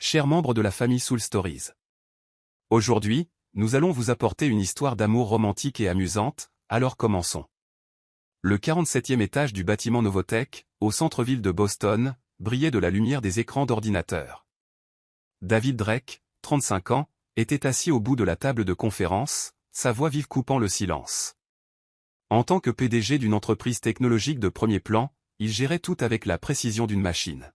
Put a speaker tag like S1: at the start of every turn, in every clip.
S1: chers membres de la famille Soul Stories. Aujourd'hui, nous allons vous apporter une histoire d'amour romantique et amusante, alors commençons. Le 47e étage du bâtiment Novotek, au centre-ville de Boston, brillait de la lumière des écrans d'ordinateur. David Drake, 35 ans, était assis au bout de la table de conférence, sa voix vive coupant le silence. En tant que PDG d'une entreprise technologique de premier plan, il gérait tout avec la précision d'une machine.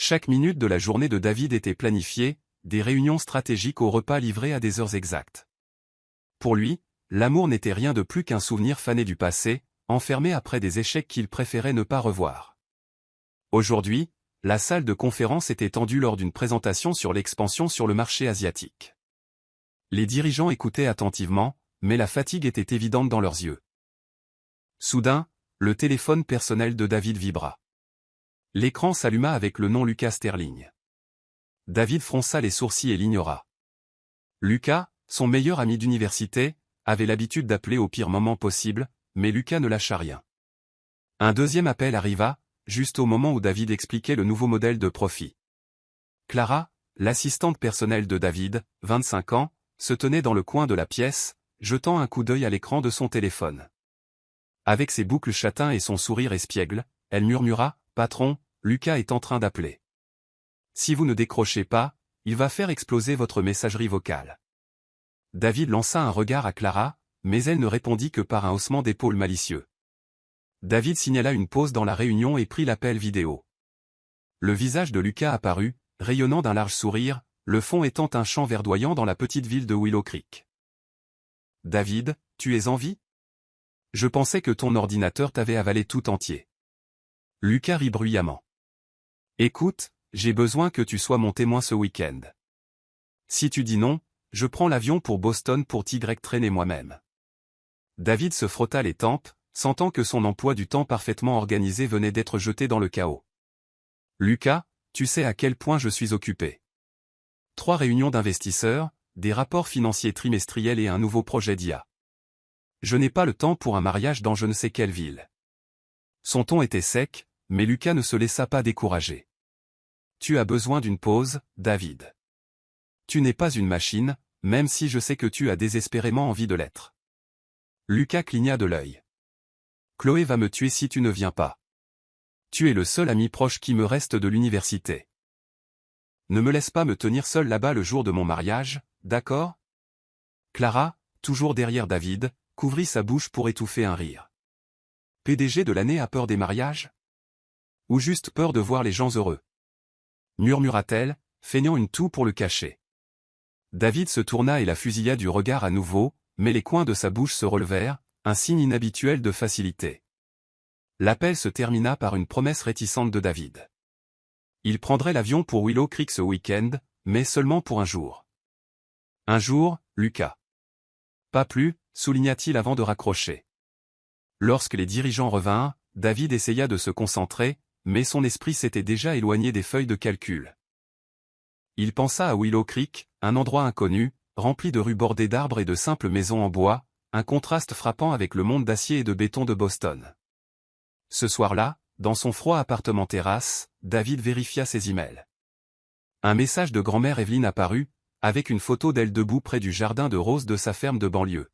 S1: Chaque minute de la journée de David était planifiée, des réunions stratégiques au repas livrés à des heures exactes. Pour lui, l'amour n'était rien de plus qu'un souvenir fané du passé, enfermé après des échecs qu'il préférait ne pas revoir. Aujourd'hui, la salle de conférence était tendue lors d'une présentation sur l'expansion sur le marché asiatique. Les dirigeants écoutaient attentivement, mais la fatigue était évidente dans leurs yeux. Soudain, le téléphone personnel de David vibra. L'écran s'alluma avec le nom Lucas Sterling. David fronça les sourcils et l'ignora. Lucas, son meilleur ami d'université, avait l'habitude d'appeler au pire moment possible, mais Lucas ne lâcha rien. Un deuxième appel arriva, juste au moment où David expliquait le nouveau modèle de profit. Clara, l'assistante personnelle de David, 25 ans, se tenait dans le coin de la pièce, jetant un coup d'œil à l'écran de son téléphone. Avec ses boucles châtains et son sourire espiègle, elle murmura, « Patron, Lucas est en train d'appeler. Si vous ne décrochez pas, il va faire exploser votre messagerie vocale. » David lança un regard à Clara, mais elle ne répondit que par un haussement d'épaules malicieux. David signala une pause dans la réunion et prit l'appel vidéo. Le visage de Lucas apparut, rayonnant d'un large sourire, le fond étant un champ verdoyant dans la petite ville de Willow Creek. « David, tu es en vie ? Je pensais que ton ordinateur t'avait avalé tout entier. » Lucas rit bruyamment. « Écoute, j'ai besoin que tu sois mon témoin ce week-end. Si tu dis non, je prends l'avion pour Boston pour traîner moi-même. » David se frotta les tempes, sentant que son emploi du temps parfaitement organisé venait d'être jeté dans le chaos. « Lucas, tu sais à quel point je suis occupé. 3 réunions d'investisseurs, des rapports financiers trimestriels et un nouveau projet d'IA. Je n'ai pas le temps pour un mariage dans je ne sais quelle ville. » Son ton était sec, mais Lucas ne se laissa pas décourager. « Tu as besoin d'une pause, David. Tu n'es pas une machine, même si je sais que tu as désespérément envie de l'être. » Lucas cligna de l'œil. « Chloé va me tuer si tu ne viens pas. Tu es le seul ami proche qui me reste de l'université. Ne me laisse pas me tenir seul là-bas le jour de mon mariage, d'accord ?» Clara, toujours derrière David, couvrit sa bouche pour étouffer un rire. « PDG de l'année a peur des mariages ? Ou juste peur de voir les gens heureux ? » murmura-t-elle, feignant une toux pour le cacher. David se tourna et la fusilla du regard à nouveau, mais les coins de sa bouche se relevèrent, un signe inhabituel de facilité. L'appel se termina par une promesse réticente de David. Il prendrait l'avion pour Willow Creek ce week-end, mais seulement pour un jour. Un jour, Lucas. Pas plus, souligna-t-il avant de raccrocher. Lorsque les dirigeants revinrent, David essaya de se concentrer, mais son esprit s'était déjà éloigné des feuilles de calcul. Il pensa à Willow Creek, un endroit inconnu, rempli de rues bordées d'arbres et de simples maisons en bois, un contraste frappant avec le monde d'acier et de béton de Boston. Ce soir-là, dans son froid appartement terrasse, David vérifia ses emails. Un message de grand-mère Evelyn apparut, avec une photo d'elle debout près du jardin de roses de sa ferme de banlieue.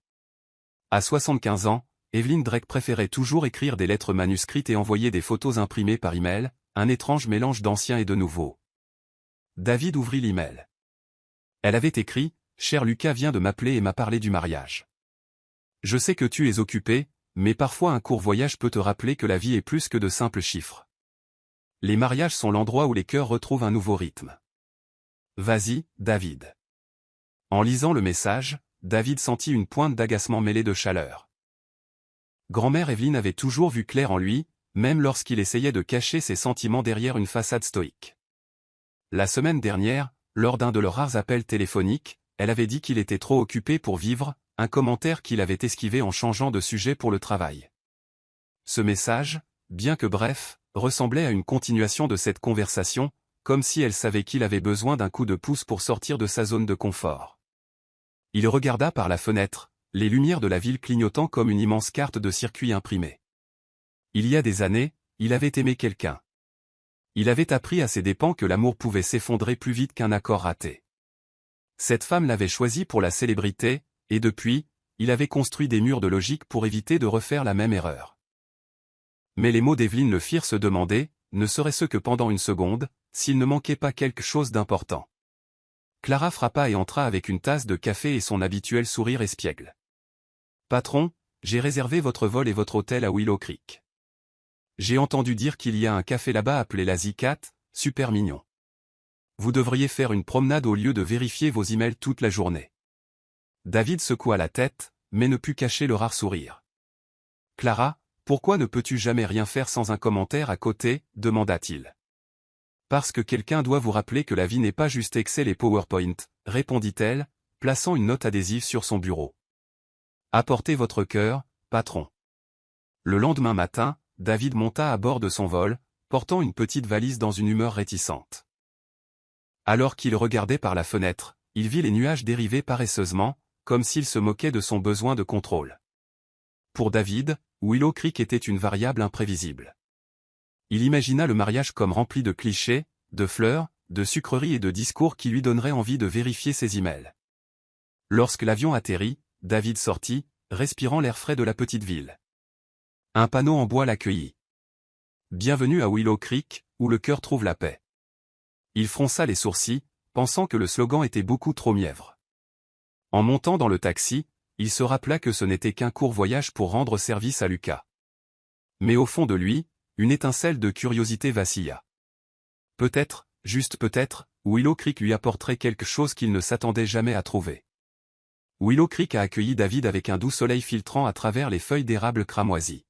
S1: À 75 ans, Evelyn Drake préférait toujours écrire des lettres manuscrites et envoyer des photos imprimées par email, un étrange mélange d'ancien et de nouveau. David ouvrit l'email. Elle avait écrit, « Cher Lucas vient de m'appeler et m'a parlé du mariage. Je sais que tu es occupé, mais parfois un court voyage peut te rappeler que la vie est plus que de simples chiffres. Les mariages sont l'endroit où les cœurs retrouvent un nouveau rythme. Vas-y, David. » En lisant le message, David sentit une pointe d'agacement mêlée de chaleur. Grand-mère Evelyn avait toujours vu clair en lui, même lorsqu'il essayait de cacher ses sentiments derrière une façade stoïque. La semaine dernière, lors d'un de leurs rares appels téléphoniques, elle avait dit qu'il était trop occupé pour vivre, un commentaire qu'il avait esquivé en changeant de sujet pour le travail. Ce message, bien que bref, ressemblait à une continuation de cette conversation, comme si elle savait qu'il avait besoin d'un coup de pouce pour sortir de sa zone de confort. Il regarda par la fenêtre, les lumières de la ville clignotant comme une immense carte de circuit imprimée. Il y a des années, il avait aimé quelqu'un. Il avait appris à ses dépens que l'amour pouvait s'effondrer plus vite qu'un accord raté. Cette femme l'avait choisi pour la célébrité, et depuis, il avait construit des murs de logique pour éviter de refaire la même erreur. Mais les mots d'Evelyne le firent se demander, ne serait-ce que pendant une seconde, s'il ne manquait pas quelque chose d'important. Clara frappa et entra avec une tasse de café et son habituel sourire espiègle. « Patron, j'ai réservé votre vol et votre hôtel à Willow Creek. J'ai entendu dire qu'il y a un café là-bas appelé la Z-Cat, super mignon. Vous devriez faire une promenade au lieu de vérifier vos emails toute la journée. » David secoua la tête, mais ne put cacher le rare sourire. « Clara, pourquoi ne peux-tu jamais rien faire sans un commentaire à côté ?» demanda-t-il. « Parce que quelqu'un doit vous rappeler que la vie n'est pas juste Excel et PowerPoint, répondit-elle, plaçant une note adhésive sur son bureau. Apportez votre cœur, patron. Le lendemain matin, David monta à bord de son vol, portant une petite valise dans une humeur réticente. Alors qu'il regardait par la fenêtre, il vit les nuages dériver paresseusement, comme s'il se moquait de son besoin de contrôle. Pour David, Willow Creek était une variable imprévisible. Il imagina le mariage comme rempli de clichés, de fleurs, de sucreries et de discours qui lui donneraient envie de vérifier ses emails. Lorsque l'avion atterrit, David sortit, respirant l'air frais de la petite ville. Un panneau en bois l'accueillit. « Bienvenue à Willow Creek, où le cœur trouve la paix. » Il fronça les sourcils, pensant que le slogan était beaucoup trop mièvre. En montant dans le taxi, il se rappela que ce n'était qu'un court voyage pour rendre service à Lucas. Mais au fond de lui, une étincelle de curiosité vacilla. Peut-être, juste peut-être, Willow Creek lui apporterait quelque chose qu'il ne s'attendait jamais à trouver. Willow Creek a accueilli David avec un doux soleil filtrant à travers les feuilles d'érable cramoisies.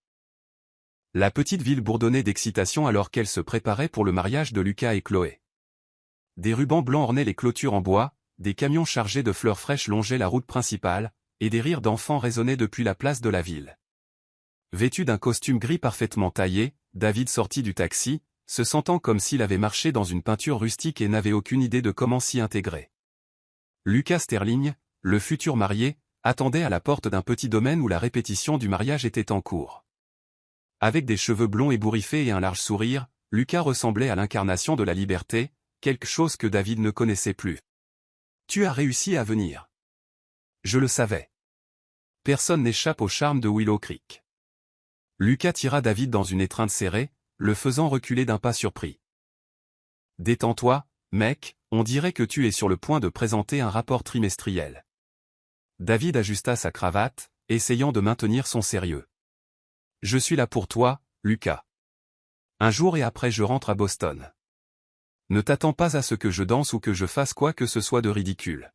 S1: La petite ville bourdonnait d'excitation alors qu'elle se préparait pour le mariage de Lucas et Chloé. Des rubans blancs ornaient les clôtures en bois, des camions chargés de fleurs fraîches longeaient la route principale, et des rires d'enfants résonnaient depuis la place de la ville. Vêtu d'un costume gris parfaitement taillé, David sortit du taxi, se sentant comme s'il avait marché dans une peinture rustique et n'avait aucune idée de comment s'y intégrer. Lucas Sterling, le futur marié, attendait à la porte d'un petit domaine où la répétition du mariage était en cours. Avec des cheveux blonds ébouriffés et un large sourire, Lucas ressemblait à l'incarnation de la liberté, quelque chose que David ne connaissait plus. « Tu as réussi à venir. » « Je le savais. » Personne n'échappe au charme de Willow Creek. Lucas tira David dans une étreinte serrée, le faisant reculer d'un pas surpris. « Détends-toi, mec, on dirait que tu es sur le point de présenter un rapport trimestriel. » David ajusta sa cravate, essayant de maintenir son sérieux. « Je suis là pour toi, Lucas. Un jour et après je rentre à Boston. Ne t'attends pas à ce que je danse ou que je fasse quoi que ce soit de ridicule. »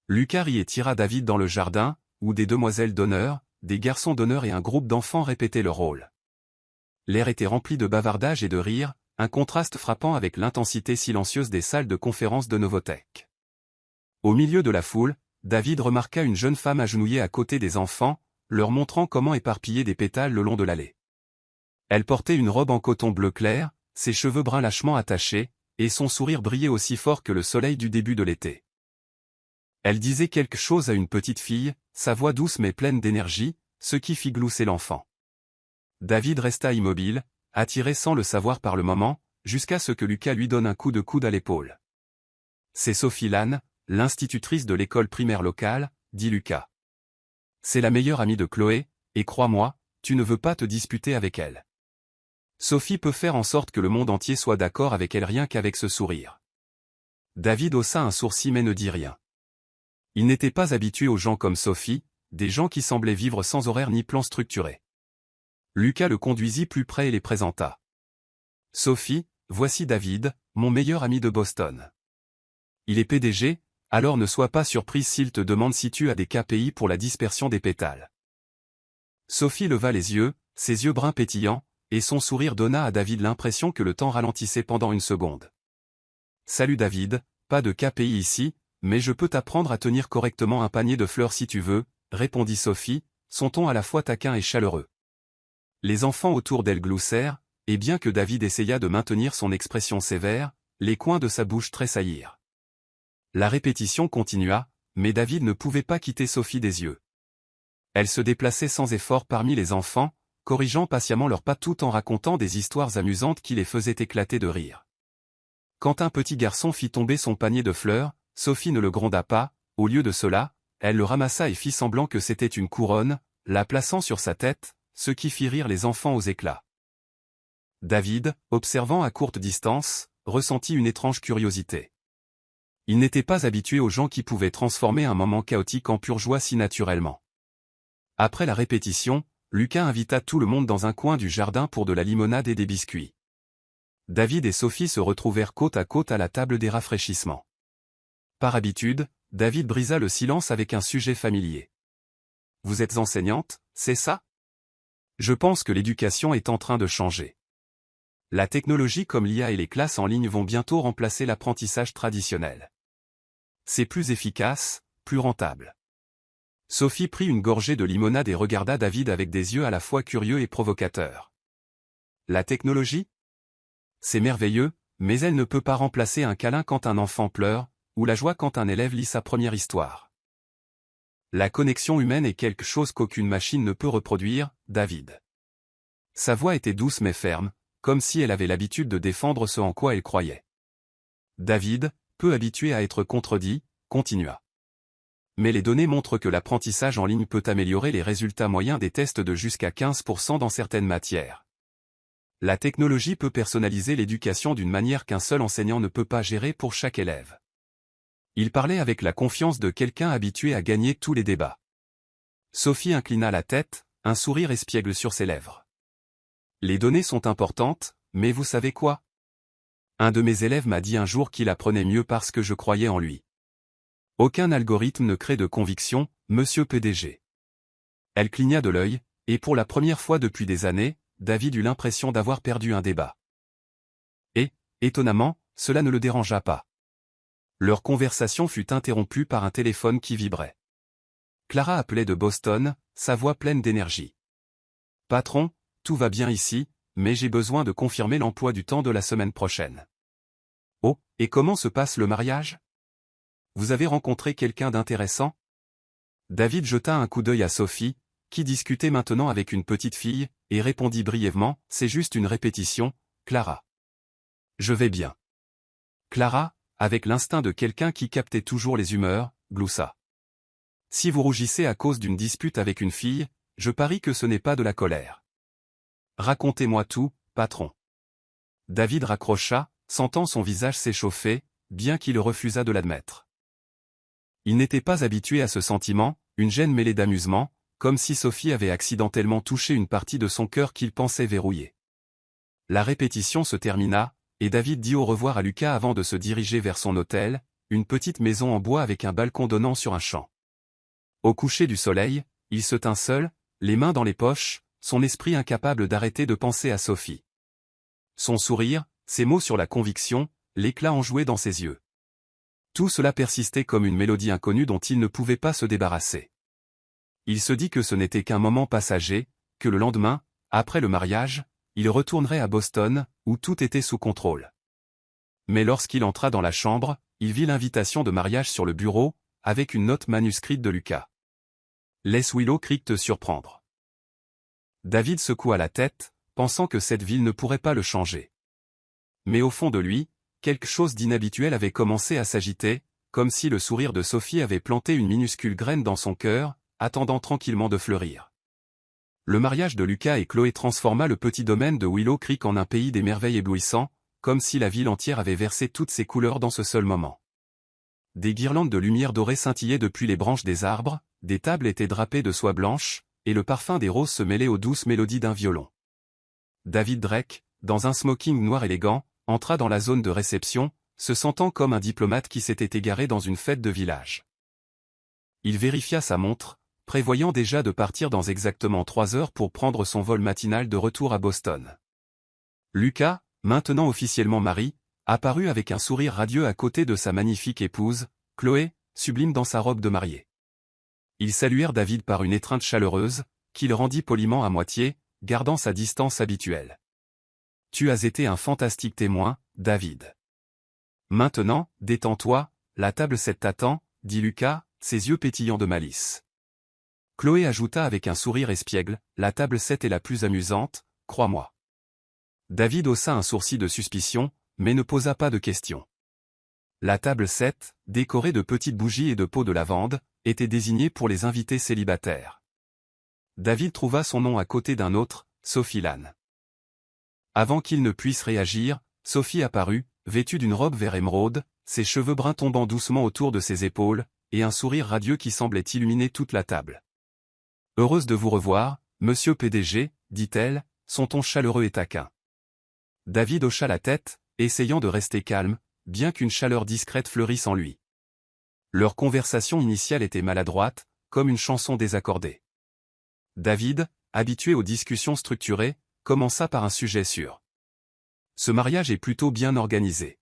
S1: Lucas rit et tira David dans le jardin, où des demoiselles d'honneur, des garçons d'honneur et un groupe d'enfants répétaient leur rôle. L'air était rempli de bavardage et de rire, un contraste frappant avec l'intensité silencieuse des salles de conférence de Novothek. Au milieu de la foule, David remarqua une jeune femme agenouillée à côté des enfants, leur montrant comment éparpiller des pétales le long de l'allée. Elle portait une robe en coton bleu clair, ses cheveux bruns lâchement attachés, et son sourire brillait aussi fort que le soleil du début de l'été. Elle disait quelque chose à une petite fille, sa voix douce mais pleine d'énergie, ce qui fit glousser l'enfant. David resta immobile, attiré sans le savoir par le moment, jusqu'à ce que Lucas lui donne un coup de coude à l'épaule. « C'est Sophie Lannes, l'institutrice de l'école primaire locale, » dit Lucas. « C'est la meilleure amie de Chloé, et crois-moi, tu ne veux pas te disputer avec elle. Sophie peut faire en sorte que le monde entier soit d'accord avec elle rien qu'avec ce sourire. » David haussa un sourcil mais ne dit rien. Il n'était pas habitué aux gens comme Sophie, des gens qui semblaient vivre sans horaire ni plan structuré. Lucas le conduisit plus près et les présenta. « Sophie, voici David, mon meilleur ami de Boston. Il est PDG, alors ne sois pas surprise s'il te demande si tu as des KPI pour la dispersion des pétales. » Sophie leva les yeux, ses yeux bruns pétillants, et son sourire donna à David l'impression que le temps ralentissait pendant une seconde. « Salut David, pas de KPI ici, mais je peux t'apprendre à tenir correctement un panier de fleurs si tu veux, » répondit Sophie, son ton à la fois taquin et chaleureux. Les enfants autour d'elle gloussèrent, et bien que David essaya de maintenir son expression sévère, les coins de sa bouche tressaillirent. La répétition continua, mais David ne pouvait pas quitter Sophie des yeux. Elle se déplaçait sans effort parmi les enfants, corrigeant patiemment leurs pas tout en racontant des histoires amusantes qui les faisaient éclater de rire. Quand un petit garçon fit tomber son panier de fleurs, Sophie ne le gronda pas, au lieu de cela, elle le ramassa et fit semblant que c'était une couronne, la plaçant sur sa tête, ce qui fit rire les enfants aux éclats. David, observant à courte distance, ressentit une étrange curiosité. Il n'était pas habitué aux gens qui pouvaient transformer un moment chaotique en pure joie si naturellement. Après la répétition, Lucas invita tout le monde dans un coin du jardin pour de la limonade et des biscuits. David et Sophie se retrouvèrent côte à côte à la table des rafraîchissements. Par habitude, David brisa le silence avec un sujet familier. « Vous êtes enseignante, c'est ça ? Je pense que l'éducation est en train de changer. La technologie comme l'IA et les classes en ligne vont bientôt remplacer l'apprentissage traditionnel. C'est plus efficace, plus rentable. » Sophie prit une gorgée de limonade et regarda David avec des yeux à la fois curieux et provocateurs. « La technologie ? C'est merveilleux, mais elle ne peut pas remplacer un câlin quand un enfant pleure, ou la joie quand un élève lit sa première histoire. La connexion humaine est quelque chose qu'aucune machine ne peut reproduire, David. » Sa voix était douce mais ferme, comme si elle avait l'habitude de défendre ce en quoi elle croyait. David, peu habitué à être contredit, continua. « Mais les données montrent que l'apprentissage en ligne peut améliorer les résultats moyens des tests de jusqu'à 15% dans certaines matières. La technologie peut personnaliser l'éducation d'une manière qu'un seul enseignant ne peut pas gérer pour chaque élève. » Il parlait avec la confiance de quelqu'un habitué à gagner tous les débats. Sophie inclina la tête, un sourire espiègle sur ses lèvres. « Les données sont importantes, mais vous savez quoi ? Un de mes élèves m'a dit un jour qu'il apprenait mieux parce que je croyais en lui. Aucun algorithme ne crée de conviction, monsieur PDG. » Elle cligna de l'œil, et pour la première fois depuis des années, David eut l'impression d'avoir perdu un débat. Et, étonnamment, cela ne le dérangea pas. Leur conversation fut interrompue par un téléphone qui vibrait. Clara appelait de Boston, sa voix pleine d'énergie. « Patron, tout va bien ici, mais j'ai besoin de confirmer l'emploi du temps de la semaine prochaine. »« Oh, et comment se passe le mariage ? Vous avez rencontré quelqu'un d'intéressant ?» David jeta un coup d'œil à Sophie, qui discutait maintenant avec une petite fille, et répondit brièvement, « C'est juste une répétition, Clara. »« Je vais bien. » Clara, avec l'instinct de quelqu'un qui captait toujours les humeurs, gloussa. « Si vous rougissez à cause d'une dispute avec une fille, je parie que ce n'est pas de la colère. Racontez-moi tout, patron. » David raccrocha, sentant son visage s'échauffer, bien qu'il refusât de l'admettre. Il n'était pas habitué à ce sentiment, une gêne mêlée d'amusement, comme si Sophie avait accidentellement touché une partie de son cœur qu'il pensait verrouillée. La répétition se termina, et David dit au revoir à Lucas avant de se diriger vers son hôtel, une petite maison en bois avec un balcon donnant sur un champ. Au coucher du soleil, il se tint seul, les mains dans les poches, son esprit incapable d'arrêter de penser à Sophie. Son sourire, ses mots sur la conviction, l'éclat enjoué dans ses yeux. Tout cela persistait comme une mélodie inconnue dont il ne pouvait pas se débarrasser. Il se dit que ce n'était qu'un moment passager, que le lendemain, après le mariage, il retournerait à Boston, où tout était sous contrôle. Mais lorsqu'il entra dans la chambre, il vit l'invitation de mariage sur le bureau, avec une note manuscrite de Lucas. « Laisse Willow Creek te surprendre. » David secoua la tête, pensant que cette ville ne pourrait pas le changer. Mais au fond de lui, quelque chose d'inhabituel avait commencé à s'agiter, comme si le sourire de Sophie avait planté une minuscule graine dans son cœur, attendant tranquillement de fleurir. Le mariage de Lucas et Chloé transforma le petit domaine de Willow Creek en un pays des merveilles éblouissant, comme si la ville entière avait versé toutes ses couleurs dans ce seul moment. Des guirlandes de lumière dorée scintillaient depuis les branches des arbres, des tables étaient drapées de soie blanche, et le parfum des roses se mêlait aux douces mélodies d'un violon. David Drake, dans un smoking noir élégant, entra dans la zone de réception, se sentant comme un diplomate qui s'était égaré dans une fête de village. Il vérifia sa montre, prévoyant déjà de partir dans exactement 3 heures pour prendre son vol matinal de retour à Boston. Lucas, maintenant officiellement mari, apparut avec un sourire radieux à côté de sa magnifique épouse, Chloé, sublime dans sa robe de mariée. Ils saluèrent David par une étreinte chaleureuse, qu'il rendit poliment à moitié, gardant sa distance habituelle. « Tu as été un fantastique témoin, David. Maintenant, détends-toi, la table t'attend, dit Lucas, ses yeux pétillants de malice. Chloé ajouta avec un sourire espiègle, la table 7 est la plus amusante, crois-moi. David haussa un sourcil de suspicion, mais ne posa pas de questions. La table 7, décorée de petites bougies et de pots de lavande, était désignée pour les invités célibataires. David trouva son nom à côté d'un autre, Sophie Lannes. Avant qu'il ne puisse réagir, Sophie apparut, vêtue d'une robe vert émeraude, ses cheveux bruns tombant doucement autour de ses épaules, et un sourire radieux qui semblait illuminer toute la table. « Heureuse de vous revoir, monsieur PDG, dit-elle, son ton chaleureux et taquin. David hocha la tête, essayant de rester calme, bien qu'une chaleur discrète fleurisse en lui. Leur conversation initiale était maladroite, comme une chanson désaccordée. David, habitué aux discussions structurées, commença par un sujet sûr. Ce mariage est plutôt bien organisé.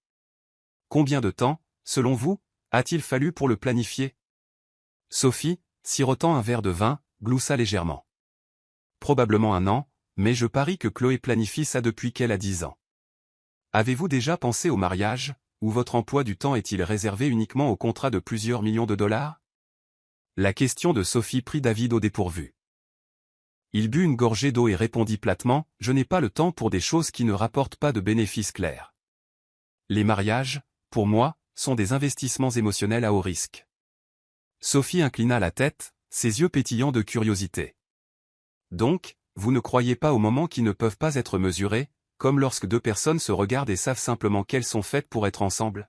S1: Combien de temps, selon vous, a-t-il fallu pour le planifier? Sophie, sirotant un verre de vin, gloussa légèrement. Probablement 1 an, mais je parie que Chloé planifie ça depuis qu'elle a 10 ans. Avez-vous déjà pensé au mariage, ou votre emploi du temps est-il réservé uniquement au contrat de plusieurs millions de dollars? La question de Sophie prit David au dépourvu. Il but une gorgée d'eau et répondit platement, « Je n'ai pas le temps pour des choses qui ne rapportent pas de bénéfices clairs. Les mariages, pour moi, sont des investissements émotionnels à haut risque. » Sophie inclina la tête, ses yeux pétillants de curiosité. « Donc, vous ne croyez pas aux moments qui ne peuvent pas être mesurés, comme lorsque 2 personnes se regardent et savent simplement qu'elles sont faites pour être ensemble? »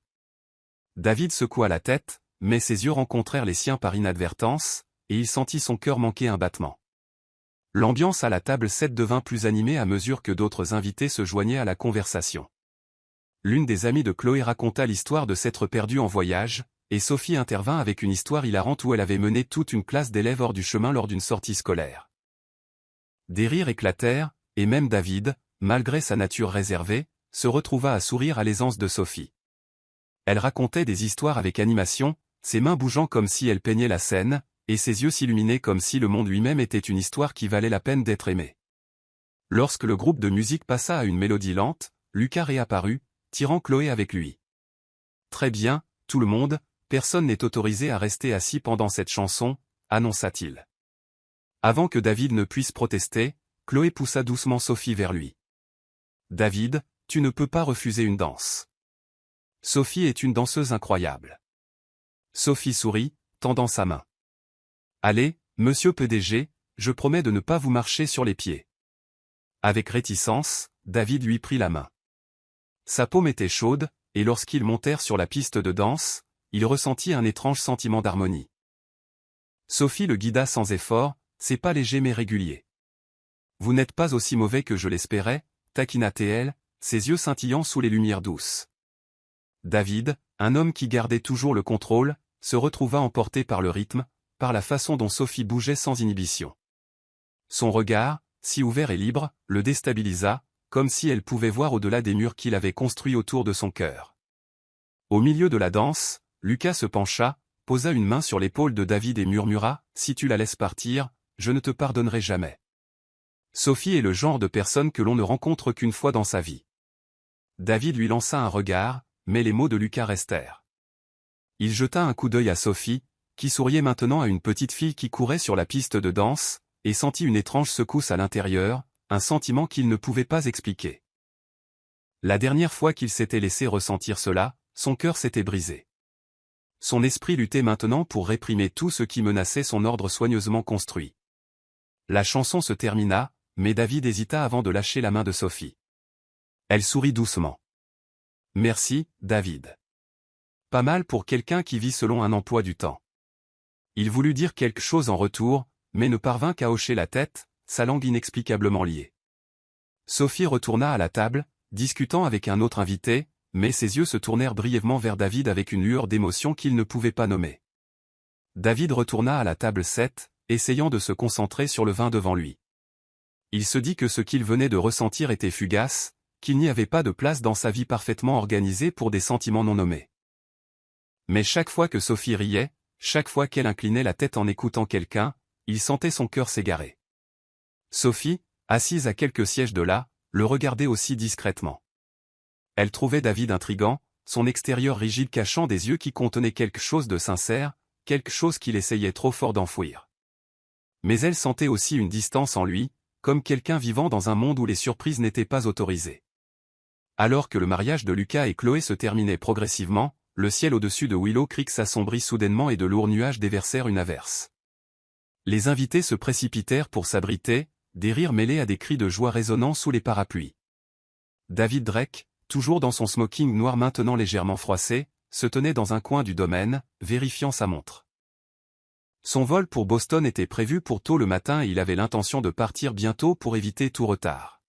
S1: David secoua la tête, mais ses yeux rencontrèrent les siens par inadvertance, et il sentit son cœur manquer un battement. L'ambiance à la table 7 devint plus animée à mesure que d'autres invités se joignaient à la conversation. L'une des amies de Chloé raconta l'histoire de s'être perdue en voyage, et Sophie intervint avec une histoire hilarante où elle avait mené toute une classe d'élèves hors du chemin lors d'une sortie scolaire. Des rires éclatèrent, et même David, malgré sa nature réservée, se retrouva à sourire à l'aisance de Sophie. Elle racontait des histoires avec animation, ses mains bougeant comme si elle peignait la scène, et ses yeux s'illuminaient comme si le monde lui-même était une histoire qui valait la peine d'être aimée. Lorsque le groupe de musique passa à une mélodie lente, Lucas réapparut, tirant Chloé avec lui. « Très bien, tout le monde, personne n'est autorisé à rester assis pendant cette chanson, » annonça-t-il. Avant que David ne puisse protester, Chloé poussa doucement Sophie vers lui. « David, tu ne peux pas refuser une danse. Sophie est une danseuse incroyable. » Sophie sourit, tendant sa main. « Allez, monsieur PDG, je promets de ne pas vous marcher sur les pieds. » Avec réticence, David lui prit la main. Sa paume était chaude, et lorsqu'ils montèrent sur la piste de danse, il ressentit un étrange sentiment d'harmonie. Sophie le guida sans effort, c'est pas léger mais régulier. « Vous n'êtes pas aussi mauvais que je l'espérais, » taquina-t-elle, ses yeux scintillant sous les lumières douces. David, un homme qui gardait toujours le contrôle, se retrouva emporté par le rythme, par la façon dont Sophie bougeait sans inhibition. Son regard, si ouvert et libre, le déstabilisa, comme si elle pouvait voir au-delà des murs qu'il avait construits autour de son cœur. Au milieu de la danse, Lucas se pencha, posa une main sur l'épaule de David et murmura, « Si tu la laisses partir, je ne te pardonnerai jamais. » Sophie est le genre de personne que l'on ne rencontre qu'une fois dans sa vie. David lui lança un regard, mais les mots de Lucas restèrent. Il jeta un coup d'œil à Sophie, qui souriait maintenant à une petite fille qui courait sur la piste de danse, et sentit une étrange secousse à l'intérieur, un sentiment qu'il ne pouvait pas expliquer. La dernière fois qu'il s'était laissé ressentir cela, son cœur s'était brisé. Son esprit luttait maintenant pour réprimer tout ce qui menaçait son ordre soigneusement construit. La chanson se termina, mais David hésita avant de lâcher la main de Sophie. Elle sourit doucement. « Merci, David. Pas mal pour quelqu'un qui vit selon un emploi du temps. » Il voulut dire quelque chose en retour, mais ne parvint qu'à hocher la tête, sa langue inexplicablement liée. Sophie retourna à la table, discutant avec un autre invité, mais ses yeux se tournèrent brièvement vers David avec une lueur d'émotion qu'il ne pouvait pas nommer. David retourna à la table 7, essayant de se concentrer sur le vin devant lui. Il se dit que ce qu'il venait de ressentir était fugace, qu'il n'y avait pas de place dans sa vie parfaitement organisée pour des sentiments non nommés. Mais chaque fois que Sophie riait, chaque fois qu'elle inclinait la tête en écoutant quelqu'un, il sentait son cœur s'égarer. Sophie, assise à quelques sièges de là, le regardait aussi discrètement. Elle trouvait David intrigant, son extérieur rigide cachant des yeux qui contenaient quelque chose de sincère, quelque chose qu'il essayait trop fort d'enfouir. Mais elle sentait aussi une distance en lui, comme quelqu'un vivant dans un monde où les surprises n'étaient pas autorisées. Alors que le mariage de Lucas et Chloé se terminait progressivement, le ciel au-dessus de Willow Creek s'assombrit soudainement et de lourds nuages déversèrent une averse. Les invités se précipitèrent pour s'abriter, des rires mêlés à des cris de joie résonnant sous les parapluies. David Drake, toujours dans son smoking noir maintenant légèrement froissé, se tenait dans un coin du domaine, vérifiant sa montre. Son vol pour Boston était prévu pour tôt le matin et il avait l'intention de partir bientôt pour éviter tout retard.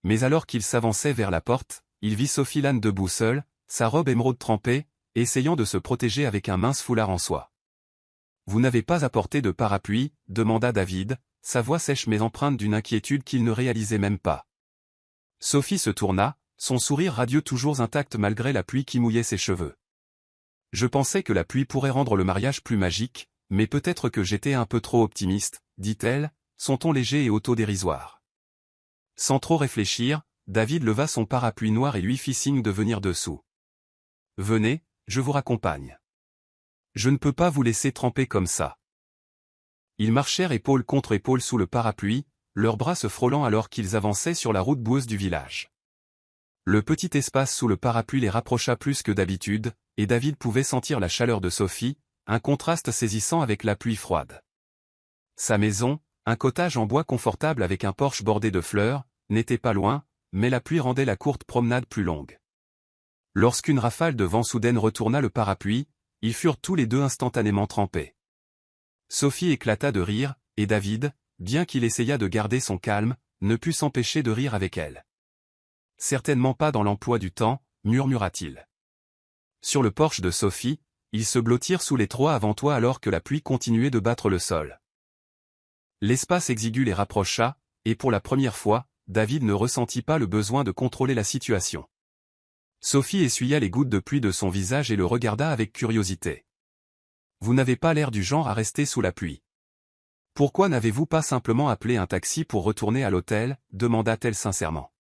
S1: Mais alors qu'il s'avançait vers la porte, il vit Sophie Lane debout seule, sa robe émeraude trempée, essayant de se protéger avec un mince foulard en soie. « Vous n'avez pas apporté de parapluie ?» demanda David, sa voix sèche mais empreinte d'une inquiétude qu'il ne réalisait même pas. Sophie se tourna, son sourire radieux toujours intact malgré la pluie qui mouillait ses cheveux. « Je pensais que la pluie pourrait rendre le mariage plus magique, mais peut-être que j'étais un peu trop optimiste, » dit-elle, son ton léger et autodérisoire. Sans trop réfléchir, David leva son parapluie noir et lui fit signe de venir dessous. « Venez, je vous raccompagne. Je ne peux pas vous laisser tremper comme ça. » Ils marchèrent épaule contre épaule sous le parapluie, leurs bras se frôlant alors qu'ils avançaient sur la route boueuse du village. Le petit espace sous le parapluie les rapprocha plus que d'habitude, et David pouvait sentir la chaleur de Sophie, un contraste saisissant avec la pluie froide. Sa maison, un cottage en bois confortable avec un porche bordé de fleurs, n'était pas loin, mais la pluie rendait la courte promenade plus longue. Lorsqu'une rafale de vent soudaine retourna le parapluie, ils furent tous les deux instantanément trempés. Sophie éclata de rire, et David, bien qu'il essaya de garder son calme, ne put s'empêcher de rire avec elle. « Certainement pas dans l'emploi du temps, » murmura-t-il. Sur le porche de Sophie, ils se blottirent sous les trois avant toits alors que la pluie continuait de battre le sol. L'espace exigu les rapprocha, et pour la première fois, David ne ressentit pas le besoin de contrôler la situation. Sophie essuya les gouttes de pluie de son visage et le regarda avec curiosité. « Vous n'avez pas l'air du genre à rester sous la pluie. Pourquoi n'avez-vous pas simplement appelé un taxi pour retourner à l'hôtel ?» demanda-t-elle sincèrement.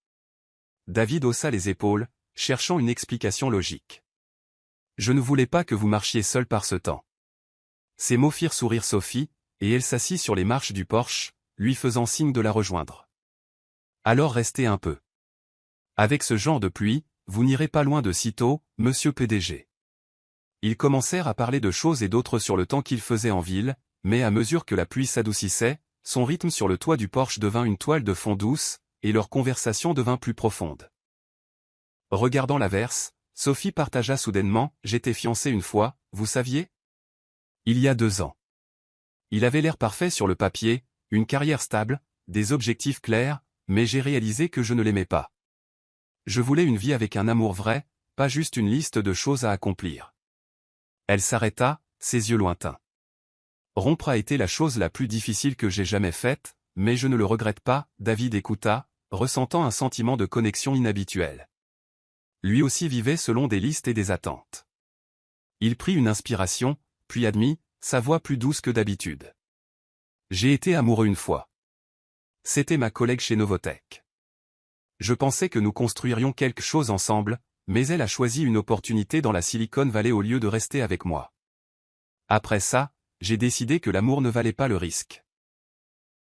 S1: David haussa les épaules, cherchant une explication logique. « Je ne voulais pas que vous marchiez seul par ce temps. » Ces mots firent sourire Sophie, et elle s'assit sur les marches du porche, lui faisant signe de la rejoindre. « Alors restez un peu. Avec ce genre de pluie, vous n'irez pas loin de sitôt, monsieur PDG. » Ils commencèrent à parler de choses et d'autres sur le temps qu'il faisait en ville, mais à mesure que la pluie s'adoucissait, son rythme sur le toit du porche devint une toile de fond douce, et leur conversation devint plus profonde. Regardant l'averse, Sophie partagea soudainement « J'étais fiancée une fois, vous saviez ? Il y a 2 ans. Il avait l'air parfait sur le papier, une carrière stable, des objectifs clairs, mais j'ai réalisé que je ne l'aimais pas. Je voulais une vie avec un amour vrai, pas juste une liste de choses à accomplir. » Elle s'arrêta, ses yeux lointains. « Rompre a été la chose la plus difficile que j'ai jamais faite, mais je ne le regrette pas. » David écouta, ressentant un sentiment de connexion inhabituel. Lui aussi vivait selon des listes et des attentes. Il prit une inspiration, puis admit, sa voix plus douce que d'habitude. « J'ai été amoureux une fois. C'était ma collègue chez Novotech. Je pensais que nous construirions quelque chose ensemble, mais elle a choisi une opportunité dans la Silicon Valley au lieu de rester avec moi. Après ça, j'ai décidé que l'amour ne valait pas le risque. »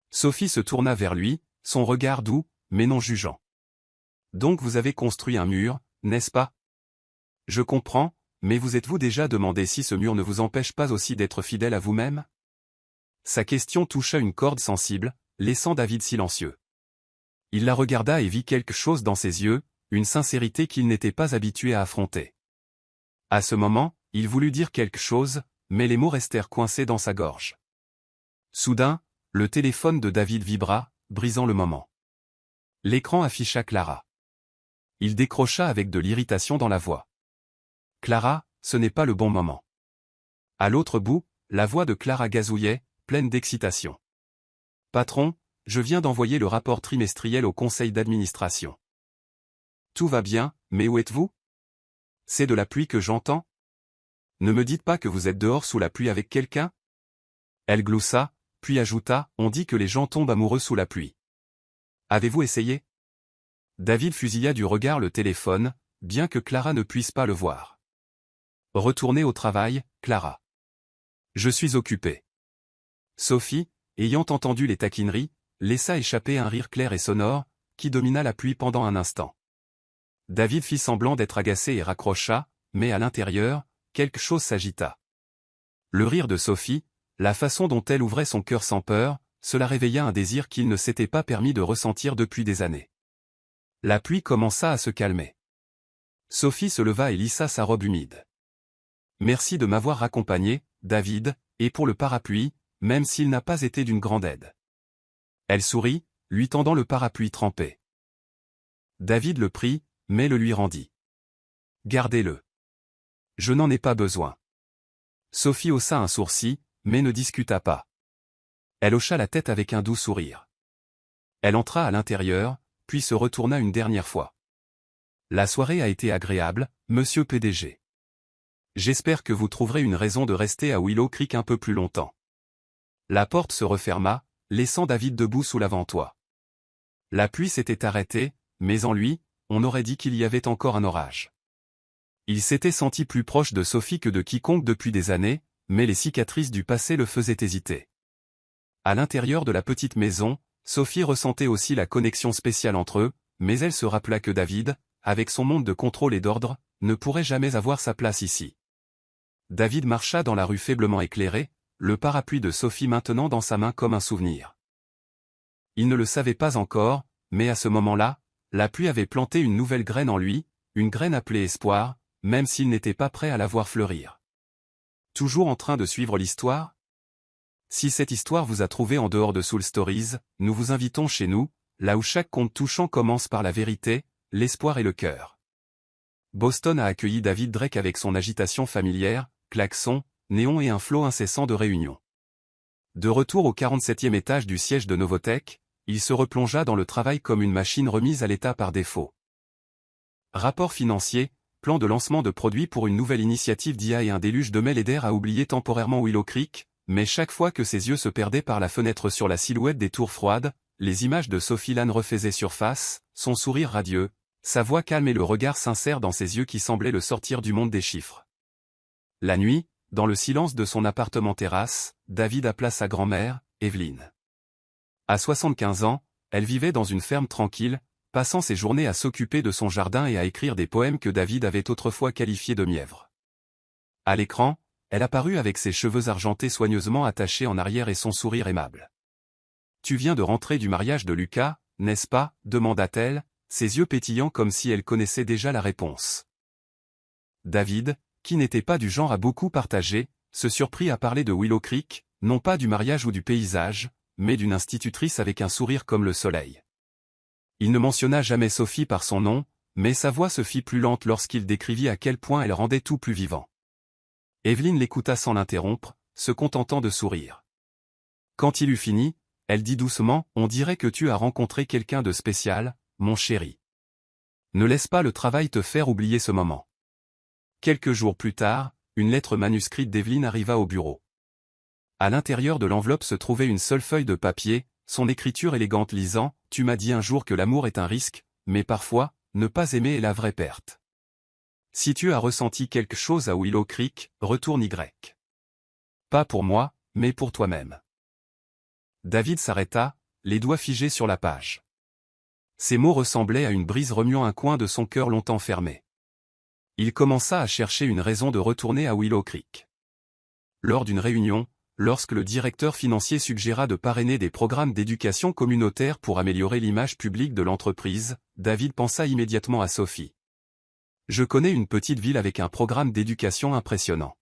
S1: Sophie se tourna vers lui, son regard doux, mais non jugeant. « Donc vous avez construit un mur, n'est-ce pas ? Je comprends, mais vous êtes-vous déjà demandé si ce mur ne vous empêche pas aussi d'être fidèle à vous-même ? » Sa question toucha une corde sensible, laissant David silencieux. Il la regarda et vit quelque chose dans ses yeux, une sincérité qu'il n'était pas habitué à affronter. À ce moment, il voulut dire quelque chose, mais les mots restèrent coincés dans sa gorge. Soudain, le téléphone de David vibra, brisant le moment. L'écran afficha Clara. Il décrocha avec de l'irritation dans la voix. « Clara, ce n'est pas le bon moment. » À l'autre bout, la voix de Clara gazouillait, pleine d'excitation. « Patron, je viens d'envoyer le rapport trimestriel au conseil d'administration. Tout va bien, mais où êtes-vous ? C'est de la pluie que j'entends ? Ne me dites pas que vous êtes dehors sous la pluie avec quelqu'un ? » Elle gloussa, puis ajouta « On dit que les gens tombent amoureux sous la pluie. Avez-vous essayé ? » David fusilla du regard le téléphone, bien que Clara ne puisse pas le voir. « Retournez au travail, Clara. Je suis occupé. » Sophie, ayant entendu les taquineries, laissa échapper un rire clair et sonore, qui domina la pluie pendant un instant. David fit semblant d'être agacé et raccrocha, mais à l'intérieur, quelque chose s'agita. Le rire de Sophie, la façon dont elle ouvrait son cœur sans peur, cela réveilla un désir qu'il ne s'était pas permis de ressentir depuis des années. La pluie commença à se calmer. Sophie se leva et lissa sa robe humide. « Merci de m'avoir accompagné, David, et pour le parapluie, même s'il n'a pas été d'une grande aide. » Elle sourit, lui tendant le parapluie trempé. David le prit, mais le lui rendit. « Gardez-le. Je n'en ai pas besoin. » Sophie haussa un sourcil, mais ne discuta pas. Elle hocha la tête avec un doux sourire. Elle entra à l'intérieur, puis se retourna une dernière fois. « La soirée a été agréable, monsieur PDG. J'espère que vous trouverez une raison de rester à Willow Creek un peu plus longtemps. » La porte se referma, laissant David debout sous l'avant-toit. La pluie s'était arrêtée, mais en lui, on aurait dit qu'il y avait encore un orage. Il s'était senti plus proche de Sophie que de quiconque depuis des années, mais les cicatrices du passé le faisaient hésiter. À l'intérieur de la petite maison, Sophie ressentait aussi la connexion spéciale entre eux, mais elle se rappela que David, avec son monde de contrôle et d'ordre, ne pourrait jamais avoir sa place ici. David marcha dans la rue faiblement éclairée, le parapluie de Sophie maintenant dans sa main comme un souvenir. Il ne le savait pas encore, mais à ce moment-là, la pluie avait planté une nouvelle graine en lui, une graine appelée espoir, même s'il n'était pas prêt à la voir fleurir. Toujours en train de suivre l'histoire? Si cette histoire vous a trouvé en dehors de Soul Stories, nous vous invitons chez nous, là où chaque conte touchant commence par la vérité, l'espoir et le cœur. Boston a accueilli David Drake avec son agitation familière, klaxons, néons et un flot incessant de réunions. De retour au 47e étage du siège de Novotech, il se replongea dans le travail comme une machine remise à l'état par défaut. Rapport financier, plan de lancement de produits pour une nouvelle initiative d'IA et un déluge de mails et d'air à oublier temporairement Willow Creek, mais chaque fois que ses yeux se perdaient par la fenêtre sur la silhouette des tours froides, les images de Sophie Lann refaisaient surface, son sourire radieux, sa voix calme et le regard sincère dans ses yeux qui semblaient le sortir du monde des chiffres. La nuit, dans le silence de son appartement terrasse, David appela sa grand-mère, Evelyne. À 75 ans, elle vivait dans une ferme tranquille, passant ses journées à s'occuper de son jardin et à écrire des poèmes que David avait autrefois qualifiés de mièvres. À l'écran, elle apparut avec ses cheveux argentés soigneusement attachés en arrière et son sourire aimable. « Tu viens de rentrer du mariage de Lucas, n'est-ce pas ?» demanda-t-elle, ses yeux pétillants comme si elle connaissait déjà la réponse. David, qui n'était pas du genre à beaucoup partager, se surprit à parler de Willow Creek, non pas du mariage ou du paysage, mais d'une institutrice avec un sourire comme le soleil. Il ne mentionna jamais Sophie par son nom, mais sa voix se fit plus lente lorsqu'il décrivit à quel point elle rendait tout plus vivant. Evelyne l'écouta sans l'interrompre, se contentant de sourire. Quand il eut fini, elle dit doucement « On dirait que tu as rencontré quelqu'un de spécial, mon chéri. Ne laisse pas le travail te faire oublier ce moment. » Quelques jours plus tard, une lettre manuscrite d'Evelyne arriva au bureau. À l'intérieur de l'enveloppe se trouvait une seule feuille de papier, son écriture élégante lisant « Tu m'as dit un jour que l'amour est un risque, mais parfois, ne pas aimer est la vraie perte. Si tu as ressenti quelque chose à Willow Creek, retourne Y. Pas pour moi, mais pour toi-même. » David s'arrêta, les doigts figés sur la page. Ces mots ressemblaient à une brise remuant un coin de son cœur longtemps fermé. Il commença à chercher une raison de retourner à Willow Creek. Lors d'une réunion, lorsque le directeur financier suggéra de parrainer des programmes d'éducation communautaire pour améliorer l'image publique de l'entreprise, David pensa immédiatement à Sophie. « Je connais une petite ville avec un programme d'éducation impressionnant.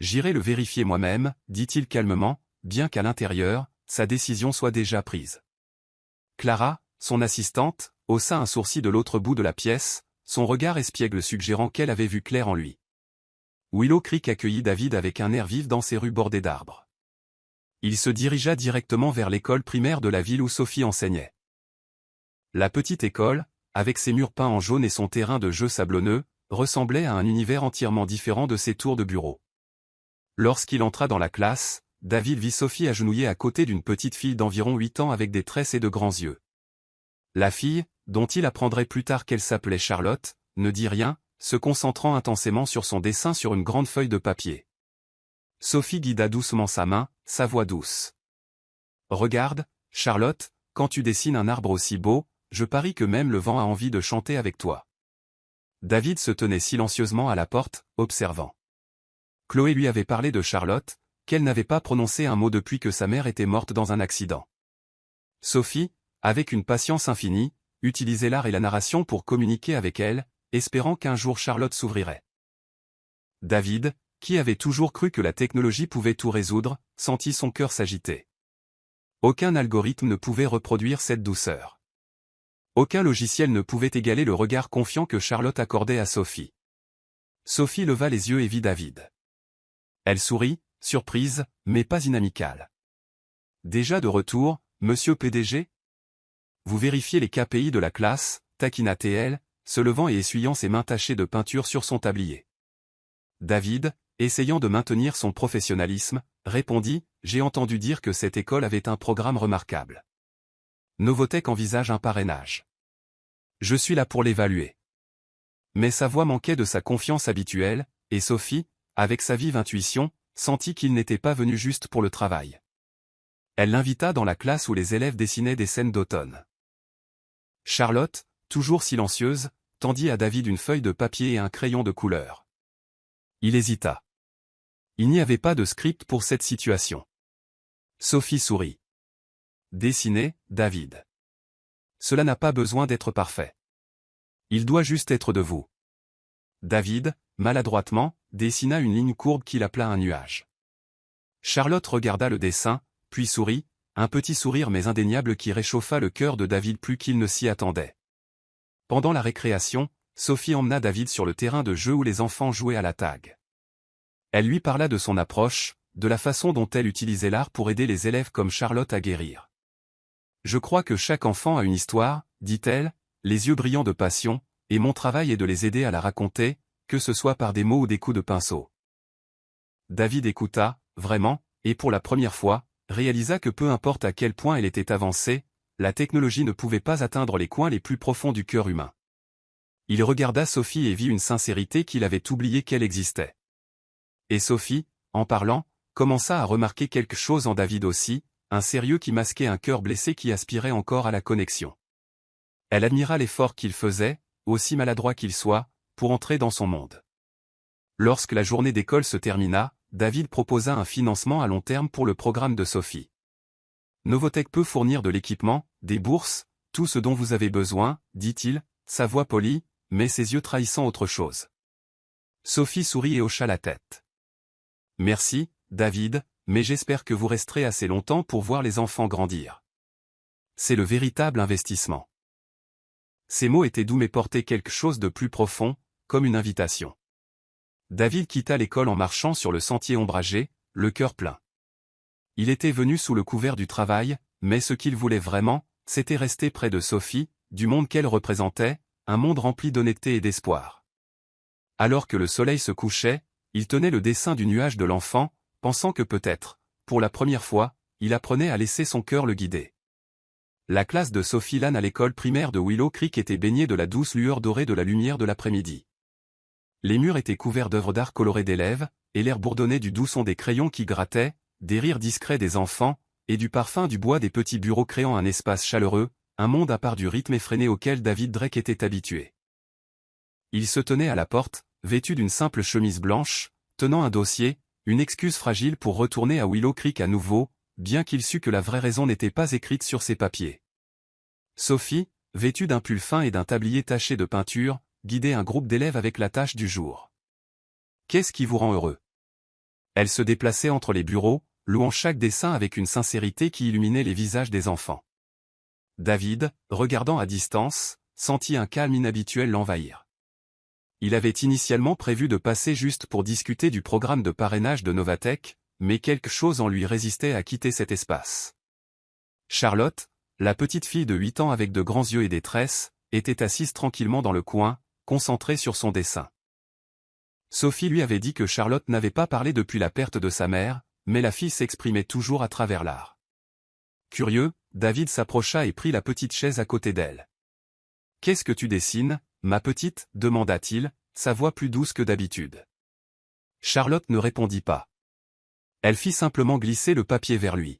S1: J'irai le vérifier moi-même, » dit-il calmement, bien qu'à l'intérieur, sa décision soit déjà prise. Clara, son assistante, haussa un sourcil de l'autre bout de la pièce, son regard espiègle suggérant qu'elle avait vu clair en lui. Willow Creek accueillit David avec un air vif dans ses rues bordées d'arbres. Il se dirigea directement vers l'école primaire de la ville où Sophie enseignait. La petite école, avec ses murs peints en jaune et son terrain de jeu sablonneux, ressemblait à un univers entièrement différent de ses tours de bureau. Lorsqu'il entra dans la classe, David vit Sophie agenouillée à côté d'une petite fille d'environ 8 ans avec des tresses et de grands yeux. La fille, dont il apprendrait plus tard qu'elle s'appelait Charlotte, ne dit rien, se concentrant intensément sur son dessin sur une grande feuille de papier. Sophie guida doucement sa main, sa voix douce. Regarde, Charlotte, quand tu dessines un arbre aussi beau, je parie que même le vent a envie de chanter avec toi. David se tenait silencieusement à la porte, observant. Chloé lui avait parlé de Charlotte, qu'elle n'avait pas prononcé un mot depuis que sa mère était morte dans un accident. Sophie, avec une patience infinie, utilisait l'art et la narration pour communiquer avec elle, espérant qu'un jour Charlotte s'ouvrirait. David, qui avait toujours cru que la technologie pouvait tout résoudre, sentit son cœur s'agiter. Aucun algorithme ne pouvait reproduire cette douceur. Aucun logiciel ne pouvait égaler le regard confiant que Charlotte accordait à Sophie. Sophie leva les yeux et vit David. Elle sourit, surprise, mais pas inamicale. Déjà de retour, monsieur PDG? Vous vérifiez les KPI de la classe, taquina-t-elle, se levant et essuyant ses mains tachées de peinture sur son tablier. David, essayant de maintenir son professionnalisme, répondit, j'ai entendu dire que cette école avait un programme remarquable. Novotech envisage un parrainage. Je suis là pour l'évaluer. Mais sa voix manquait de sa confiance habituelle, et Sophie, avec sa vive intuition, sentit qu'il n'était pas venu juste pour le travail. Elle l'invita dans la classe où les élèves dessinaient des scènes d'automne. Charlotte, toujours silencieuse, tendit à David une feuille de papier et un crayon de couleur. Il hésita. Il n'y avait pas de script pour cette situation. Sophie sourit. Dessinez, David. Cela n'a pas besoin d'être parfait. Il doit juste être de vous. David, maladroitement, dessina une ligne courbe qui l'appela un nuage. Charlotte regarda le dessin, puis sourit, un petit sourire mais indéniable qui réchauffa le cœur de David plus qu'il ne s'y attendait. Pendant la récréation, Sophie emmena David sur le terrain de jeu où les enfants jouaient à la tag. Elle lui parla de son approche, de la façon dont elle utilisait l'art pour aider les élèves comme Charlotte à guérir. Je crois que chaque enfant a une histoire, dit-elle, les yeux brillants de passion, et mon travail est de les aider à la raconter, que ce soit par des mots ou des coups de pinceau. David écouta, vraiment, et pour la première fois, réalisa que peu importe à quel point elle était avancée, la technologie ne pouvait pas atteindre les coins les plus profonds du cœur humain. Il regarda Sophie et vit une sincérité qu'il avait oublié qu'elle existait. Et Sophie, en parlant, commença à remarquer quelque chose en David aussi, un sérieux qui masquait un cœur blessé qui aspirait encore à la connexion. Elle admira l'effort qu'il faisait, aussi maladroit qu'il soit, pour entrer dans son monde. Lorsque la journée d'école se termina, David proposa un financement à long terme pour le programme de Sophie. Novotech peut fournir de l'équipement, des bourses, tout ce dont vous avez besoin, dit-il, sa voix polie, mais ses yeux trahissant autre chose. Sophie sourit et hocha la tête. Merci, David, mais j'espère que vous resterez assez longtemps pour voir les enfants grandir. C'est le véritable investissement. Ces mots étaient doux mais portaient quelque chose de plus profond, comme une invitation. David quitta l'école en marchant sur le sentier ombragé, le cœur plein. Il était venu sous le couvert du travail, mais ce qu'il voulait vraiment, c'était rester près de Sophie, du monde qu'elle représentait, un monde rempli d'honnêteté et d'espoir. Alors que le soleil se couchait, il tenait le dessin du nuage de l'enfant, pensant que peut-être, pour la première fois, il apprenait à laisser son cœur le guider. La classe de Sophie Lane à l'école primaire de Willow Creek était baignée de la douce lueur dorée de la lumière de l'après-midi. Les murs étaient couverts d'œuvres d'art colorées d'élèves, et l'air bourdonnait du doux son des crayons qui grattaient, des rires discrets des enfants, et du parfum du bois des petits bureaux créant un espace chaleureux, un monde à part du rythme effréné auquel David Drake était habitué. Il se tenait à la porte, vêtu d'une simple chemise blanche, tenant un dossier, une excuse fragile pour retourner à Willow Creek à nouveau, bien qu'il sût que la vraie raison n'était pas écrite sur ses papiers. Sophie, vêtue d'un pull fin et d'un tablier taché de peinture, guidait un groupe d'élèves avec la tâche du jour. Qu'est-ce qui vous rend heureux? Elle se déplaçait entre les bureaux, louant chaque dessin avec une sincérité qui illuminait les visages des enfants. David, regardant à distance, sentit un calme inhabituel l'envahir. Il avait initialement prévu de passer juste pour discuter du programme de parrainage de Novotech, mais quelque chose en lui résistait à quitter cet espace. Charlotte, la petite fille de 8 ans avec de grands yeux et des tresses, était assise tranquillement dans le coin, concentrée sur son dessin. Sophie lui avait dit que Charlotte n'avait pas parlé depuis la perte de sa mère, mais la fille s'exprimait toujours à travers l'art. Curieux, David s'approcha et prit la petite chaise à côté d'elle. « Qu'est-ce que tu dessines, ma petite » demanda-t-il, sa voix plus douce que d'habitude. Charlotte ne répondit pas. Elle fit simplement glisser le papier vers lui.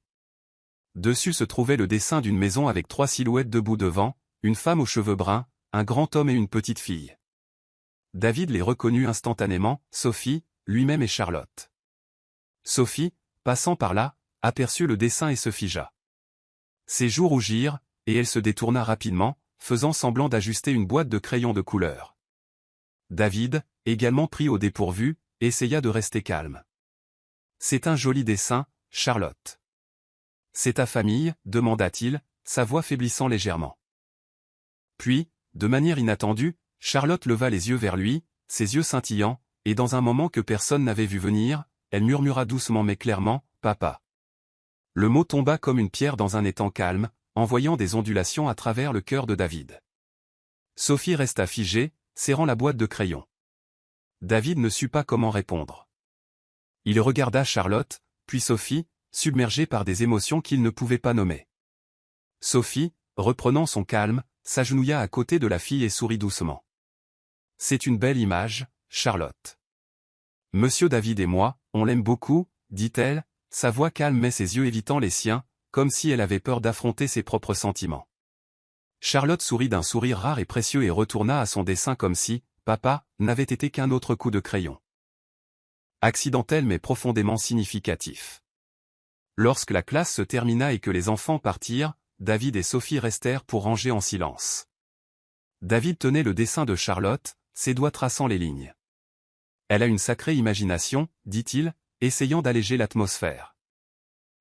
S1: Dessus se trouvait le dessin d'une maison avec 3 silhouettes debout devant, une femme aux cheveux bruns, un grand homme et une petite fille. David les reconnut instantanément, Sophie, lui-même et Charlotte. Sophie, passant par là, aperçut le dessin et se figea. Ses joues rougirent, et elle se détourna rapidement, faisant semblant d'ajuster une boîte de crayons de couleur. David, également pris au dépourvu, essaya de rester calme. « C'est un joli dessin, Charlotte. »« C'est ta famille ?» demanda-t-il, sa voix faiblissant légèrement. Puis, de manière inattendue, Charlotte leva les yeux vers lui, ses yeux scintillants, et dans un moment que personne n'avait vu venir, elle murmura doucement mais clairement, « Papa ». Le mot tomba comme une pierre dans un étang calme, envoyant des ondulations à travers le cœur de David. Sophie resta figée, serrant la boîte de crayons. David ne sut pas comment répondre. Il regarda Charlotte, puis Sophie, submergée par des émotions qu'il ne pouvait pas nommer. Sophie, reprenant son calme, s'agenouilla à côté de la fille et sourit doucement. « C'est une belle image, Charlotte. Monsieur David et moi, on l'aime beaucoup, dit-elle, sa voix calme mais ses yeux évitant les siens, comme si elle avait peur d'affronter ses propres sentiments. Charlotte sourit d'un sourire rare et précieux et retourna à son dessin comme si, papa, n'avait été qu'un autre coup de crayon. Accidentel mais profondément significatif. Lorsque la classe se termina et que les enfants partirent, David et Sophie restèrent pour ranger en silence. David tenait le dessin de Charlotte, ses doigts traçant les lignes. « Elle a une sacrée imagination, dit-il, essayant d'alléger l'atmosphère. »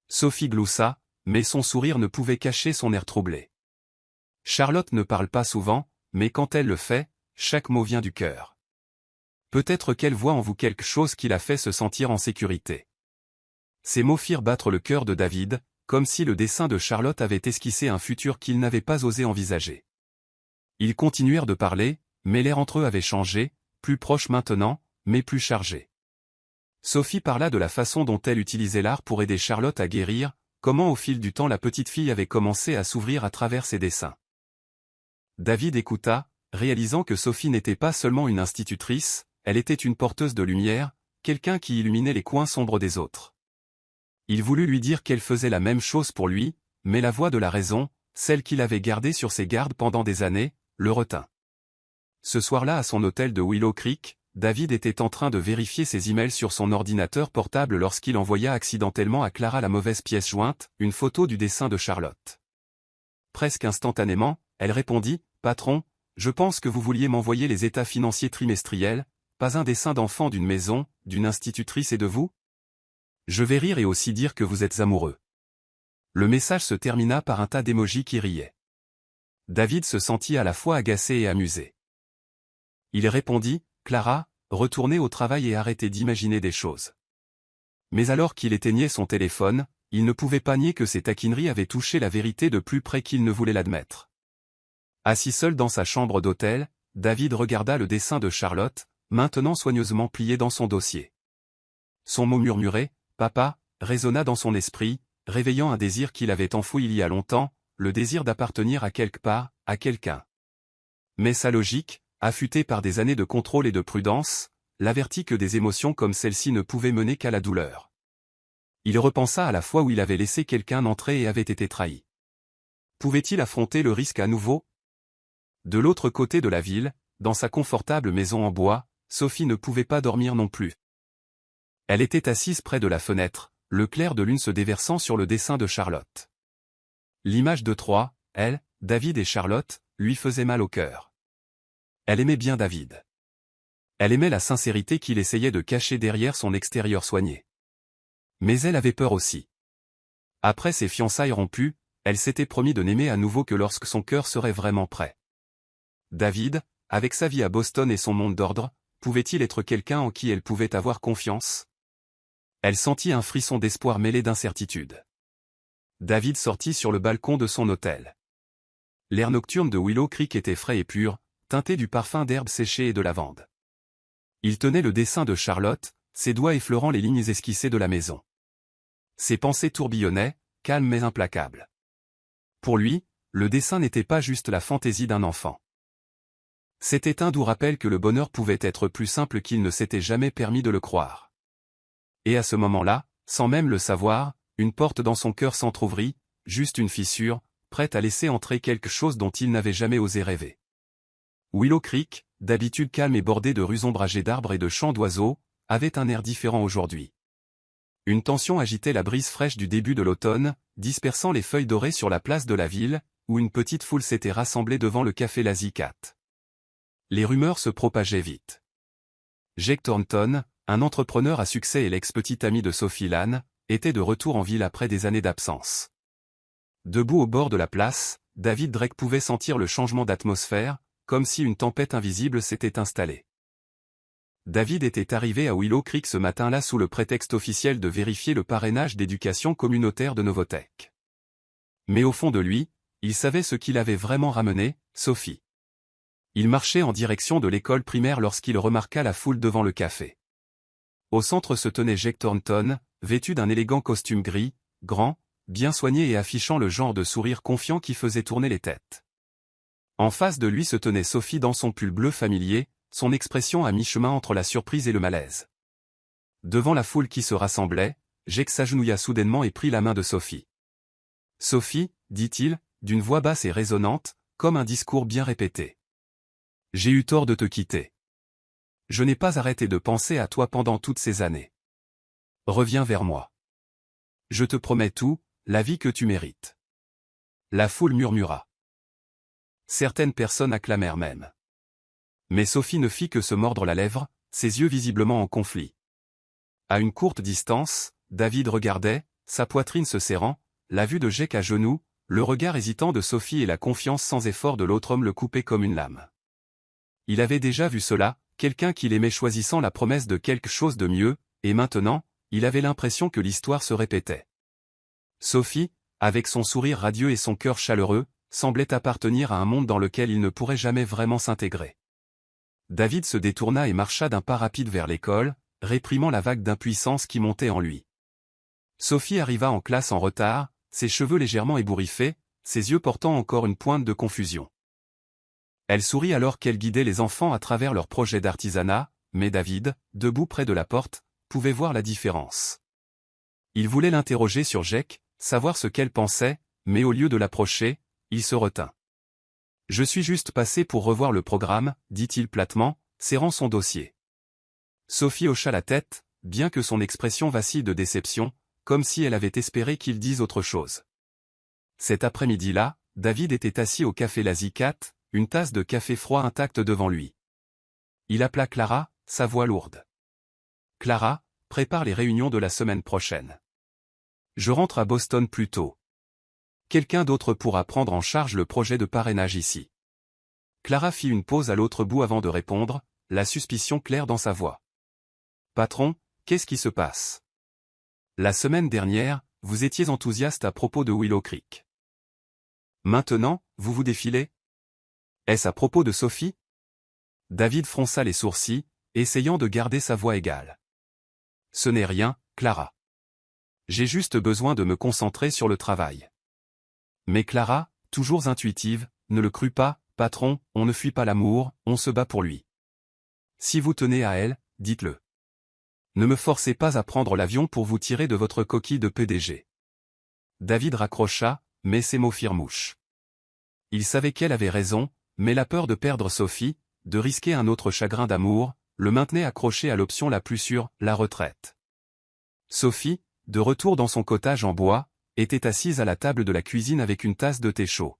S1: Sophie gloussa, mais son sourire ne pouvait cacher son air troublé. Charlotte ne parle pas souvent, mais quand elle le fait, chaque mot vient du cœur. Peut-être qu'elle voit en vous quelque chose qui la fait se sentir en sécurité. Ces mots firent battre le cœur de David, comme si le dessin de Charlotte avait esquissé un futur qu'il n'avait pas osé envisager. Ils continuèrent de parler, mais l'air entre eux avait changé, plus proche maintenant, mais plus chargé. Sophie parla de la façon dont elle utilisait l'art pour aider Charlotte à guérir, comment au fil du temps la petite fille avait commencé à s'ouvrir à travers ses dessins. David écouta, réalisant que Sophie n'était pas seulement une institutrice, elle était une porteuse de lumière, quelqu'un qui illuminait les coins sombres des autres. Il voulut lui dire qu'elle faisait la même chose pour lui, mais la voix de la raison, celle qu'il avait gardée sur ses gardes pendant des années, le retint. Ce soir-là à son hôtel de Willow Creek, David était en train de vérifier ses emails sur son ordinateur portable lorsqu'il envoya accidentellement à Clara la mauvaise pièce jointe, une photo du dessin de Charlotte. Presque instantanément, elle répondit, « Patron, je pense que vous vouliez m'envoyer les états financiers trimestriels, pas un dessin d'enfant d'une maison, d'une institutrice et de vous? Je vais rire et aussi dire que vous êtes amoureux. » Le message se termina par un tas d'émojis qui riaient. David se sentit à la fois agacé et amusé. Il répondit, « Clara, retournez au travail et arrêtez d'imaginer des choses. » Mais alors qu'il éteignait son téléphone, il ne pouvait pas nier que ces taquineries avaient touché la vérité de plus près qu'il ne voulait l'admettre. Assis seul dans sa chambre d'hôtel, David regarda le dessin de Charlotte, maintenant soigneusement plié dans son dossier. Son mot murmuré, « Papa », résonna dans son esprit, réveillant un désir qu'il avait enfoui il y a longtemps, le désir d'appartenir à quelque part, à quelqu'un. Mais sa logique, affûtée par des années de contrôle et de prudence, l'avertit que des émotions comme celle-ci ne pouvaient mener qu'à la douleur. Il repensa à la fois où il avait laissé quelqu'un entrer et avait été trahi. Pouvait-il affronter le risque à nouveau? De l'autre côté de la ville, dans sa confortable maison en bois, Sophie ne pouvait pas dormir non plus. Elle était assise près de la fenêtre, le clair de lune se déversant sur le dessin de Charlotte. L'image de trois, elle, David et Charlotte, lui faisait mal au cœur. Elle aimait bien David. Elle aimait la sincérité qu'il essayait de cacher derrière son extérieur soigné. Mais elle avait peur aussi. Après ses fiançailles rompues, elle s'était promis de n'aimer à nouveau que lorsque son cœur serait vraiment prêt. David, avec sa vie à Boston et son monde d'ordre, pouvait-il être quelqu'un en qui elle pouvait avoir confiance? Elle sentit un frisson d'espoir mêlé d'incertitude. David sortit sur le balcon de son hôtel. L'air nocturne de Willow Creek était frais et pur, teinté du parfum d'herbes séchées et de lavande. Il tenait le dessin de Charlotte, ses doigts effleurant les lignes esquissées de la maison. Ses pensées tourbillonnaient, calmes mais implacables. Pour lui, le dessin n'était pas juste la fantaisie d'un enfant. C'était un doux rappel que le bonheur pouvait être plus simple qu'il ne s'était jamais permis de le croire. Et à ce moment-là, sans même le savoir, une porte dans son cœur s'entr'ouvrit, juste une fissure, prête à laisser entrer quelque chose dont il n'avait jamais osé rêver. Willow Creek, d'habitude calme et bordée de rues ombragées d'arbres et de chants d'oiseaux, avait un air différent aujourd'hui. Une tension agitait la brise fraîche du début de l'automne, dispersant les feuilles dorées sur la place de la ville, où une petite foule s'était rassemblée devant le café Lazy Cat. Les rumeurs se propageaient vite. Jake Thornton, un entrepreneur à succès et l'ex-petit ami de Sophie Lann, était de retour en ville après des années d'absence. Debout au bord de la place, David Drake pouvait sentir le changement d'atmosphère, comme si une tempête invisible s'était installée. David était arrivé à Willow Creek ce matin-là sous le prétexte officiel de vérifier le parrainage d'éducation communautaire de Novotek. Mais au fond de lui, il savait ce qui l'avait vraiment ramené, Sophie. Il marchait en direction de l'école primaire lorsqu'il remarqua la foule devant le café. Au centre se tenait Jake Thornton, vêtu d'un élégant costume gris, grand, bien soigné et affichant le genre de sourire confiant qui faisait tourner les têtes. En face de lui se tenait Sophie dans son pull bleu familier, son expression à mi-chemin entre la surprise et le malaise. Devant la foule qui se rassemblait, Jake s'agenouilla soudainement et prit la main de Sophie. « Sophie, dit-il, d'une voix basse et résonnante, comme un discours bien répété. J'ai eu tort de te quitter. Je n'ai pas arrêté de penser à toi pendant toutes ces années. Reviens vers moi. Je te promets tout, la vie que tu mérites. » La foule murmura. Certaines personnes acclamèrent même. Mais Sophie ne fit que se mordre la lèvre, ses yeux visiblement en conflit. À une courte distance, David regardait, sa poitrine se serrant, la vue de Jake à genoux, le regard hésitant de Sophie et la confiance sans effort de l'autre homme le coupaient comme une lame. Il avait déjà vu cela, quelqu'un qu'il aimait choisissant la promesse de quelque chose de mieux, et maintenant, il avait l'impression que l'histoire se répétait. Sophie, avec son sourire radieux et son cœur chaleureux, semblait appartenir à un monde dans lequel il ne pourrait jamais vraiment s'intégrer. David se détourna et marcha d'un pas rapide vers l'école, réprimant la vague d'impuissance qui montait en lui. Sophie arriva en classe en retard, ses cheveux légèrement ébouriffés, ses yeux portant encore une pointe de confusion. Elle sourit alors qu'elle guidait les enfants à travers leur projet d'artisanat, mais David, debout près de la porte, pouvait voir la différence. Il voulait l'interroger sur Jake, savoir ce qu'elle pensait, mais au lieu de l'approcher, il se retint. « Je suis juste passé pour revoir le programme, » dit-il platement, serrant son dossier. Sophie hocha la tête, bien que son expression vacille de déception, comme si elle avait espéré qu'il dise autre chose. Cet après-midi-là, David était assis au café Lazy Cat, une tasse de café froid intacte devant lui. Il appela Clara, sa voix lourde. « Clara, prépare les réunions de la semaine prochaine. Je rentre à Boston plus tôt. Quelqu'un d'autre pourra prendre en charge le projet de parrainage ici. » Clara fit une pause à l'autre bout avant de répondre, la suspicion claire dans sa voix. « Patron, qu'est-ce qui se passe? La semaine dernière, vous étiez enthousiaste à propos de Willow Creek. Maintenant, vous vous défilez? Est-ce à propos de Sophie? » David fronça les sourcils, essayant de garder sa voix égale. « Ce n'est rien, Clara. J'ai juste besoin de me concentrer sur le travail. » Mais Clara, toujours intuitive, ne le crut pas. « Patron, on ne fuit pas l'amour, on se bat pour lui. Si vous tenez à elle, dites-le. Ne me forcez pas à prendre l'avion pour vous tirer de votre coquille de PDG. » David raccrocha, mais ses mots firent mouche. Il savait qu'elle avait raison, mais la peur de perdre Sophie, de risquer un autre chagrin d'amour, le maintenait accroché à l'option la plus sûre, la retraite. Sophie, de retour dans son cottage en bois, était assise à la table de la cuisine avec une tasse de thé chaud.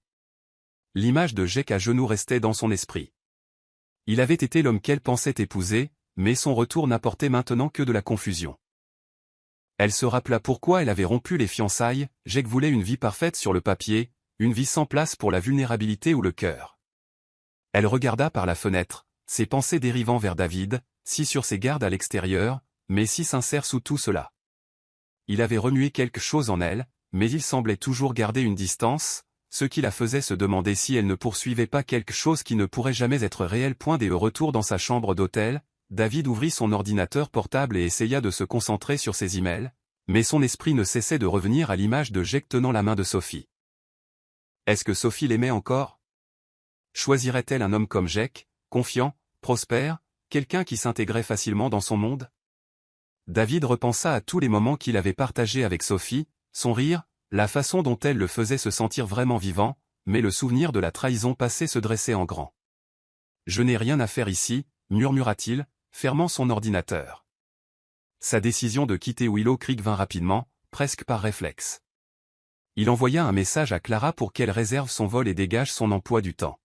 S1: L'image de Jake à genoux restait dans son esprit. Il avait été l'homme qu'elle pensait épouser, mais son retour n'apportait maintenant que de la confusion. Elle se rappela pourquoi elle avait rompu les fiançailles. Jake voulait une vie parfaite sur le papier, une vie sans place pour la vulnérabilité ou le cœur. Elle regarda par la fenêtre, ses pensées dérivant vers David, si sur ses gardes à l'extérieur, mais si sincère sous tout cela. Il avait remué quelque chose en elle, mais il semblait toujours garder une distance, ce qui la faisait se demander si elle ne poursuivait pas quelque chose qui ne pourrait jamais être réel. Au retour dans sa chambre d'hôtel, David ouvrit son ordinateur portable et essaya de se concentrer sur ses emails, mais son esprit ne cessait de revenir à l'image de Jake tenant la main de Sophie. Est-ce que Sophie l'aimait encore? Choisirait-elle un homme comme Jake, confiant, prospère, quelqu'un qui s'intégrait facilement dans son monde? David repensa à tous les moments qu'il avait partagés avec Sophie, son rire, la façon dont elle le faisait se sentir vraiment vivant, mais le souvenir de la trahison passée se dressait en grand. « Je n'ai rien à faire ici, murmura-t-il, fermant son ordinateur. Sa décision de quitter Willow Creek vint rapidement, presque par réflexe. Il envoya un message à Clara pour qu'elle réserve son vol et dégage son emploi du temps.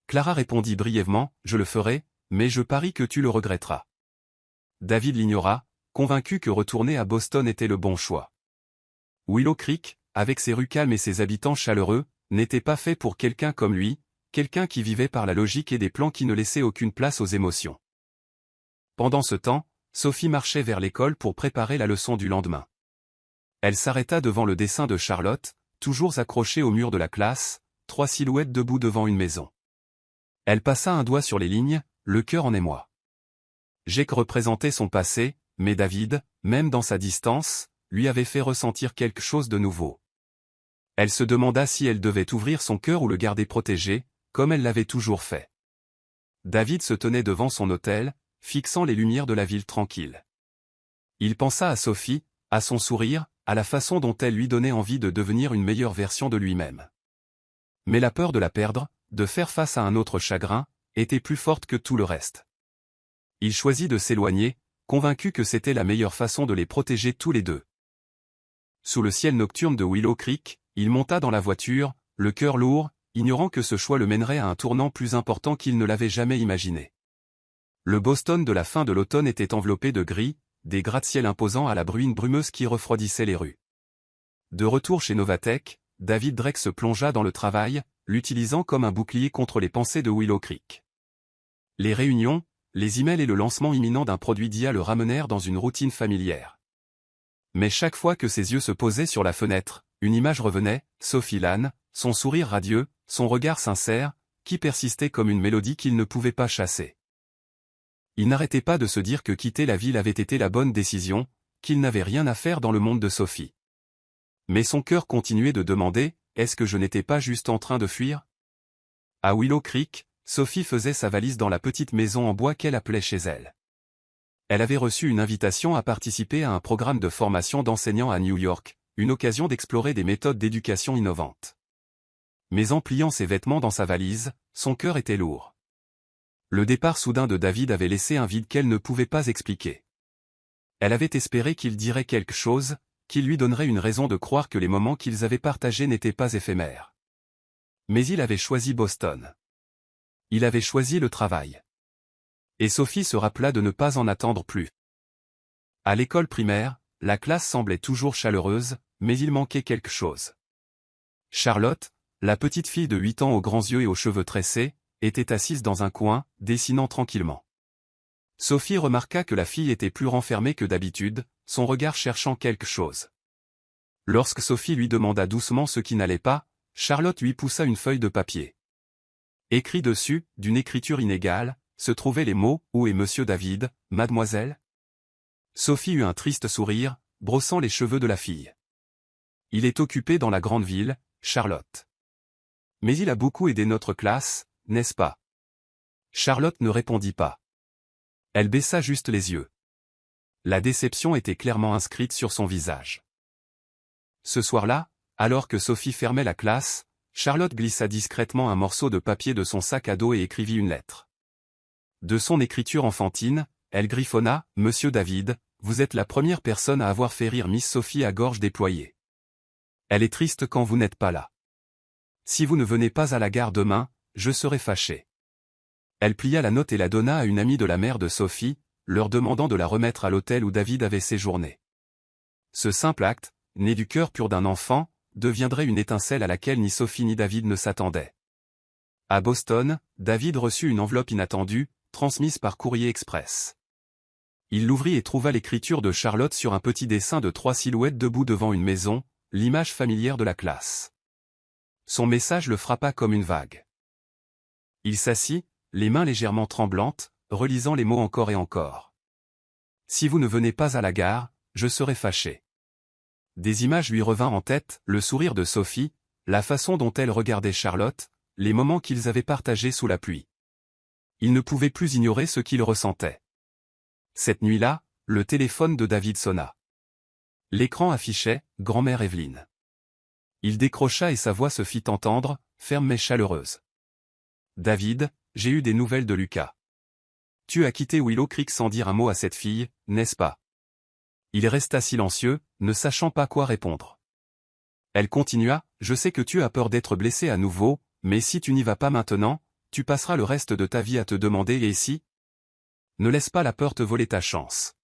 S1: Clara répondit brièvement, « Je le ferai, mais je parie que tu le regretteras. » David l'ignora, convaincu que retourner à Boston était le bon choix. Willow Creek, avec ses rues calmes et ses habitants chaleureux, n'était pas fait pour quelqu'un comme lui, quelqu'un qui vivait par la logique et des plans qui ne laissaient aucune place aux émotions. Pendant ce temps, Sophie marchait vers l'école pour préparer la leçon du lendemain. Elle s'arrêta devant le dessin de Charlotte, toujours accroché au mur de la classe, 3 silhouettes debout devant une maison. Elle passa un doigt sur les lignes, le cœur en émoi. Jake représentait son passé, mais David, même dans sa distance, lui avait fait ressentir quelque chose de nouveau. Elle se demanda si elle devait ouvrir son cœur ou le garder protégé, comme elle l'avait toujours fait. David se tenait devant son hôtel, fixant les lumières de la ville tranquille. Il pensa à Sophie, à son sourire, à la façon dont elle lui donnait envie de devenir une meilleure version de lui-même. Mais la peur de la perdre, de faire face à un autre chagrin, était plus forte que tout le reste. Il choisit de s'éloigner, convaincu que c'était la meilleure façon de les protéger tous les deux. Sous le ciel nocturne de Willow Creek, il monta dans la voiture, le cœur lourd, ignorant que ce choix le mènerait à un tournant plus important qu'il ne l'avait jamais imaginé. Le Boston de la fin de l'automne était enveloppé de gris, des gratte-ciel imposants à la bruine brumeuse qui refroidissait les rues. De retour chez Novatech, David Drake se plongea dans le travail, l'utilisant comme un bouclier contre les pensées de Willow Creek. Les réunions, les emails et le lancement imminent d'un produit d'IA le ramenèrent dans une routine familière. Mais chaque fois que ses yeux se posaient sur la fenêtre, une image revenait, Sophie Lane, son sourire radieux, son regard sincère, qui persistait comme une mélodie qu'il ne pouvait pas chasser. Il n'arrêtait pas de se dire que quitter la ville avait été la bonne décision, qu'il n'avait rien à faire dans le monde de Sophie. Mais son cœur continuait de demander, est-ce que je n'étais pas juste en train de fuir? À Willow Creek, Sophie faisait sa valise dans la petite maison en bois qu'elle appelait chez elle. Elle avait reçu une invitation à participer à un programme de formation d'enseignants à New York, une occasion d'explorer des méthodes d'éducation innovantes. Mais en pliant ses vêtements dans sa valise, son cœur était lourd. Le départ soudain de David avait laissé un vide qu'elle ne pouvait pas expliquer. Elle avait espéré qu'il dirait quelque chose, qu'il lui donnerait une raison de croire que les moments qu'ils avaient partagés n'étaient pas éphémères. Mais il avait choisi Boston. Il avait choisi le travail. Et Sophie se rappela de ne pas en attendre plus. À l'école primaire, la classe semblait toujours chaleureuse, mais il manquait quelque chose. Charlotte, la petite fille de 8 ans aux grands yeux et aux cheveux tressés, était assise dans un coin, dessinant tranquillement. Sophie remarqua que la fille était plus renfermée que d'habitude, son regard cherchant quelque chose. Lorsque Sophie lui demanda doucement ce qui n'allait pas, Charlotte lui poussa une feuille de papier. Écrit dessus, d'une écriture inégale, se trouvaient les mots « Où est Monsieur David, mademoiselle ?» Sophie eut un triste sourire, brossant les cheveux de la fille. « Il est occupé dans la grande ville, Charlotte. Mais il a beaucoup aidé notre classe, n'est-ce pas ?» Charlotte ne répondit pas. Elle baissa juste les yeux. La déception était clairement inscrite sur son visage. Ce soir-là, alors que Sophie fermait la classe, Charlotte glissa discrètement un morceau de papier de son sac à dos et écrivit une lettre. De son écriture enfantine, elle griffonna « Monsieur David, vous êtes la première personne à avoir fait rire Miss Sophie à gorge déployée. Elle est triste quand vous n'êtes pas là. Si vous ne venez pas à la gare demain, je serai fâchée. » Elle plia la note et la donna à une amie de la mère de Sophie, leur demandant de la remettre à l'hôtel où David avait séjourné. Ce simple acte, né du cœur pur d'un enfant, deviendrait une étincelle à laquelle ni Sophie ni David ne s'attendaient. À Boston, David reçut une enveloppe inattendue, transmise par courrier express. Il l'ouvrit et trouva l'écriture de Charlotte sur un petit dessin de 3 silhouettes debout devant une maison, l'image familière de la classe. Son message le frappa comme une vague. Il s'assit, les mains légèrement tremblantes, relisant les mots encore et encore. « Si vous ne venez pas à la gare, je serai fâché. » Des images lui revinrent en tête, le sourire de Sophie, la façon dont elle regardait Charlotte, les moments qu'ils avaient partagés sous la pluie. Il ne pouvait plus ignorer ce qu'il ressentait. Cette nuit-là, le téléphone de David sonna. L'écran affichait « Grand-mère Evelyne ». Il décrocha et sa voix se fit entendre, ferme mais chaleureuse. « David, j'ai eu des nouvelles de Lucas. Tu as quitté Willow Creek sans dire un mot à cette fille, n'est-ce pas ?» Il resta silencieux, ne sachant pas quoi répondre. Elle continua, « Je sais que tu as peur d'être blessé à nouveau, mais si tu n'y vas pas maintenant, tu passeras le reste de ta vie à te demander et si ? Ne laisse pas la peur te voler ta chance. »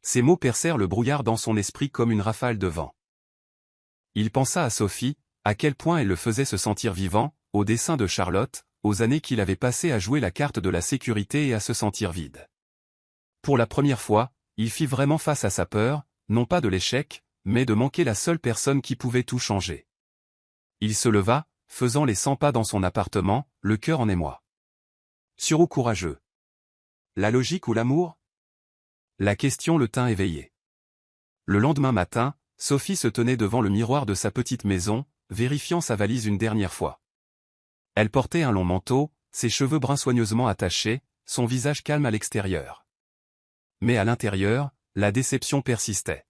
S1: Ces mots percèrent le brouillard dans son esprit comme une rafale de vent. Il pensa à Sophie, à quel point elle le faisait se sentir vivant, au dessein de Charlotte, aux années qu'il avait passées à jouer la carte de la sécurité et à se sentir vide. Pour la première fois, il fit vraiment face à sa peur, non pas de l'échec, mais de manquer la seule personne qui pouvait tout changer. Il se leva, faisant les 100 pas dans son appartement, le cœur en émoi. Sûr ou courageux? La logique ou l'amour? La question le tint éveillé. Le lendemain matin, Sophie se tenait devant le miroir de sa petite maison, vérifiant sa valise une dernière fois. Elle portait un long manteau, ses cheveux bruns soigneusement attachés, son visage calme à l'extérieur. Mais à l'intérieur, la déception persistait.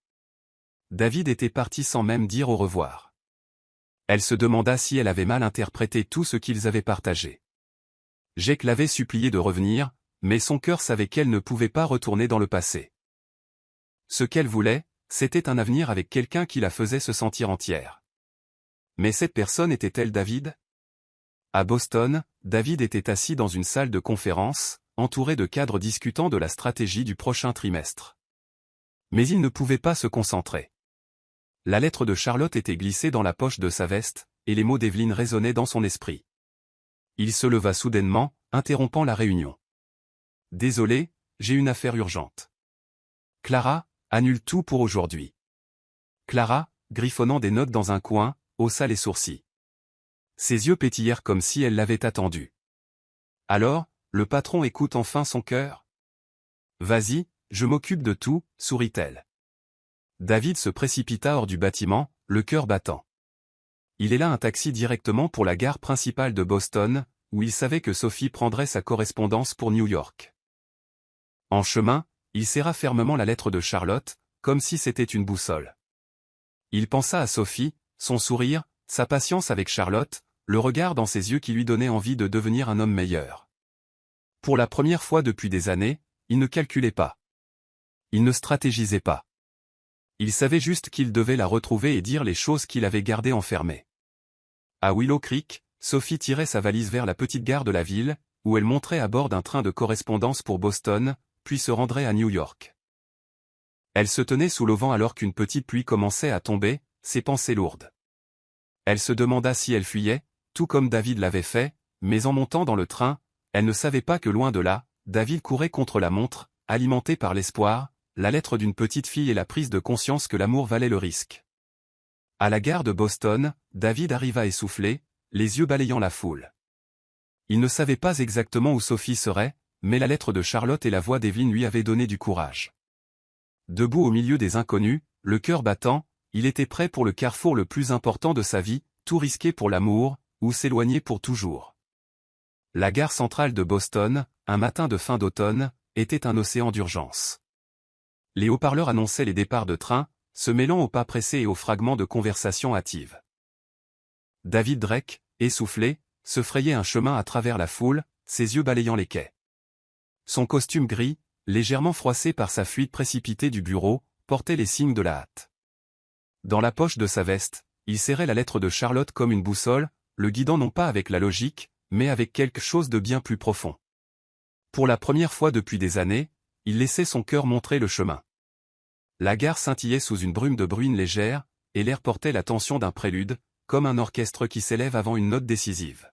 S1: David était parti sans même dire au revoir. Elle se demanda si elle avait mal interprété tout ce qu'ils avaient partagé. Jake l'avait supplié de revenir, mais son cœur savait qu'elle ne pouvait pas retourner dans le passé. Ce qu'elle voulait, c'était un avenir avec quelqu'un qui la faisait se sentir entière. Mais cette personne était-elle David? À Boston, David était assis dans une salle de conférence, entouré de cadres discutant de la stratégie du prochain trimestre. Mais il ne pouvait pas se concentrer. La lettre de Charlotte était glissée dans la poche de sa veste, et les mots d'Evelyn résonnaient dans son esprit. Il se leva soudainement, interrompant la réunion. « Désolé, j'ai une affaire urgente. » « Clara, annule tout pour aujourd'hui. » Clara, griffonnant des notes dans un coin, haussa les sourcils. Ses yeux pétillèrent comme si elle l'avait attendu. « Alors, le patron écoute enfin son cœur ? » « Vas-y, je m'occupe de tout, » sourit-elle. David se précipita hors du bâtiment, le cœur battant. Il héla un taxi directement pour la gare principale de Boston, où il savait que Sophie prendrait sa correspondance pour New York. En chemin, il serra fermement la lettre de Charlotte, comme si c'était une boussole. Il pensa à Sophie, son sourire, sa patience avec Charlotte, le regard dans ses yeux qui lui donnait envie de devenir un homme meilleur. Pour la première fois depuis des années, il ne calculait pas. Il ne stratégisait pas. Il savait juste qu'il devait la retrouver et dire les choses qu'il avait gardées enfermées. À Willow Creek, Sophie tirait sa valise vers la petite gare de la ville, où elle monterait à bord d'un train de correspondance pour Boston, puis se rendrait à New York. Elle se tenait sous l'auvent alors qu'une petite pluie commençait à tomber, ses pensées lourdes. Elle se demanda si elle fuyait, tout comme David l'avait fait, mais en montant dans le train, elle ne savait pas que loin de là, David courait contre la montre, alimenté par l'espoir, la lettre d'une petite fille et la prise de conscience que l'amour valait le risque. À la gare de Boston, David arriva essoufflé, les yeux balayant la foule. Il ne savait pas exactement où Sophie serait, mais la lettre de Charlotte et la voix d'Evelyn lui avaient donné du courage. Debout au milieu des inconnus, le cœur battant, il était prêt pour le carrefour le plus important de sa vie, tout risquer pour l'amour, ou s'éloigner pour toujours. La gare centrale de Boston, un matin de fin d'automne, était un océan d'urgence. Les haut-parleurs annonçaient les départs de train, se mêlant aux pas pressés et aux fragments de conversation hâtive. David Drake, essoufflé, se frayait un chemin à travers la foule, ses yeux balayant les quais. Son costume gris, légèrement froissé par sa fuite précipitée du bureau, portait les signes de la hâte. Dans la poche de sa veste, il serrait la lettre de Charlotte comme une boussole, le guidant non pas avec la logique, mais avec quelque chose de bien plus profond. Pour la première fois depuis des années, il laissait son cœur montrer le chemin. La gare scintillait sous une brume de bruine légère, et l'air portait la tension d'un prélude, comme un orchestre qui s'élève avant une note décisive.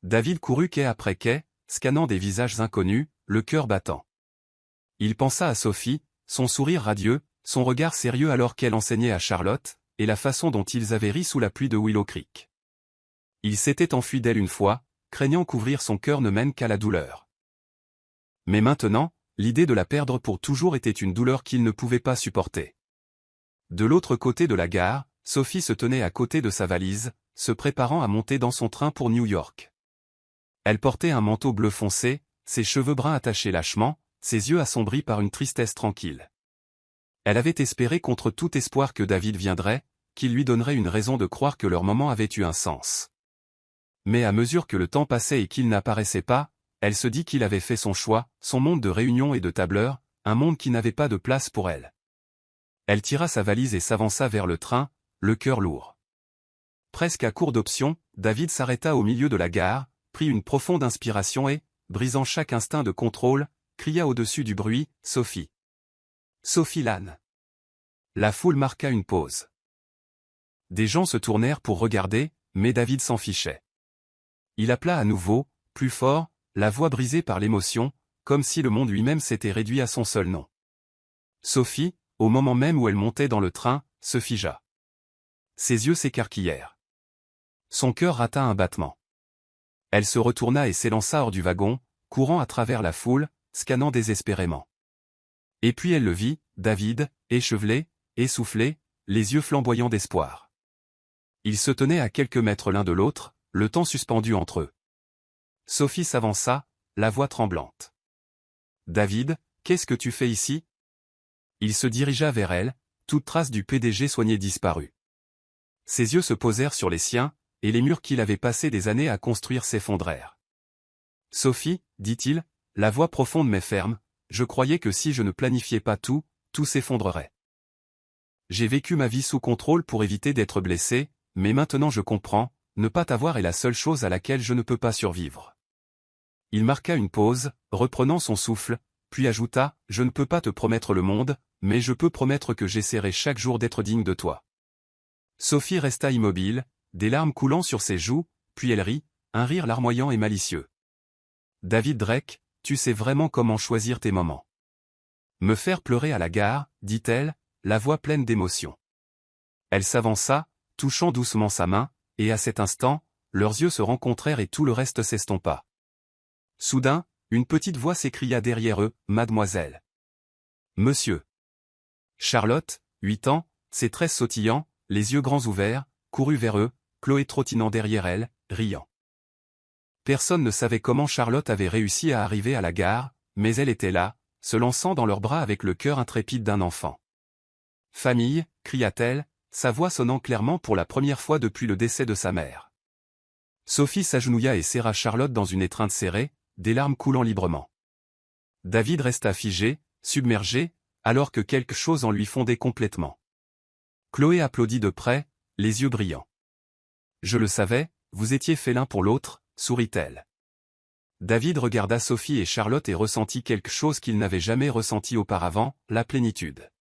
S1: David courut quai après quai, scannant des visages inconnus, le cœur battant. Il pensa à Sophie, son sourire radieux, son regard sérieux alors qu'elle enseignait à Charlotte, et la façon dont ils avaient ri sous la pluie de Willow Creek. Il s'était enfui d'elle une fois, craignant qu'ouvrir son cœur ne mène qu'à la douleur. Mais maintenant, l'idée de la perdre pour toujours était une douleur qu'il ne pouvait pas supporter. De l'autre côté de la gare, Sophie se tenait à côté de sa valise, se préparant à monter dans son train pour New York. Elle portait un manteau bleu foncé, ses cheveux bruns attachés lâchement, ses yeux assombris par une tristesse tranquille. Elle avait espéré contre tout espoir que David viendrait, qu'il lui donnerait une raison de croire que leur moment avait eu un sens. Mais à mesure que le temps passait et qu'il n'apparaissait pas, elle se dit qu'il avait fait son choix, son monde de réunions et de tableurs, un monde qui n'avait pas de place pour elle. Elle tira sa valise et s'avança vers le train, le cœur lourd. Presque à court d'options, David s'arrêta au milieu de la gare, prit une profonde inspiration et, brisant chaque instinct de contrôle, cria au-dessus du bruit, « Sophie ! Sophie Lannes !» La foule marqua une pause. Des gens se tournèrent pour regarder, mais David s'en fichait. Il appela à nouveau, plus fort, la voix brisée par l'émotion, comme si le monde lui-même s'était réduit à son seul nom. Sophie, au moment même où elle montait dans le train, se figea. Ses yeux s'écarquillèrent. Son cœur rata un battement. Elle se retourna et s'élança hors du wagon, courant à travers la foule, scannant désespérément. Et puis elle le vit, David, échevelé, essoufflé, les yeux flamboyants d'espoir. Ils se tenaient à quelques mètres l'un de l'autre, le temps suspendu entre eux. Sophie s'avança, la voix tremblante. « David, qu'est-ce que tu fais ici ?» Il se dirigea vers elle, toute trace du PDG soigné disparue. Ses yeux se posèrent sur les siens, et les murs qu'il avait passé des années à construire s'effondrèrent. « Sophie, dit-il, la voix profonde mais ferme, je croyais que si je ne planifiais pas tout, tout s'effondrerait. J'ai vécu ma vie sous contrôle pour éviter d'être blessé, mais maintenant je comprends, ne pas t'avoir est la seule chose à laquelle je ne peux pas survivre. » Il marqua une pause, reprenant son souffle, puis ajouta, « Je ne peux pas te promettre le monde, mais je peux promettre que j'essaierai chaque jour d'être digne de toi. » Sophie resta immobile, des larmes coulant sur ses joues, puis elle rit, un rire larmoyant et malicieux. « David Drake, tu sais vraiment comment choisir tes moments. Me faire pleurer à la gare, dit-elle, la voix pleine d'émotion. Elle s'avança, touchant doucement sa main, et à cet instant, leurs yeux se rencontrèrent et tout le reste s'estompa. Soudain, une petite voix s'écria derrière eux, « Mademoiselle. » « Monsieur. » Charlotte, 8 ans, ses tresses sautillants, les yeux grands ouverts, courut vers eux, Chloé trottinant derrière elle, riant. Personne ne savait comment Charlotte avait réussi à arriver à la gare, mais elle était là, se lançant dans leurs bras avec le cœur intrépide d'un enfant. « Famille » cria-t-elle, sa voix sonnant clairement pour la première fois depuis le décès de sa mère. Sophie s'agenouilla et serra Charlotte dans une étreinte serrée, des larmes coulant librement. David resta figé, submergé, alors que quelque chose en lui fondait complètement. Chloé applaudit de près, les yeux brillants. « Je le savais, vous étiez faits l'un pour l'autre, » sourit-elle. David regarda Sophie et Charlotte et ressentit quelque chose qu'il n'avait jamais ressenti auparavant, la plénitude.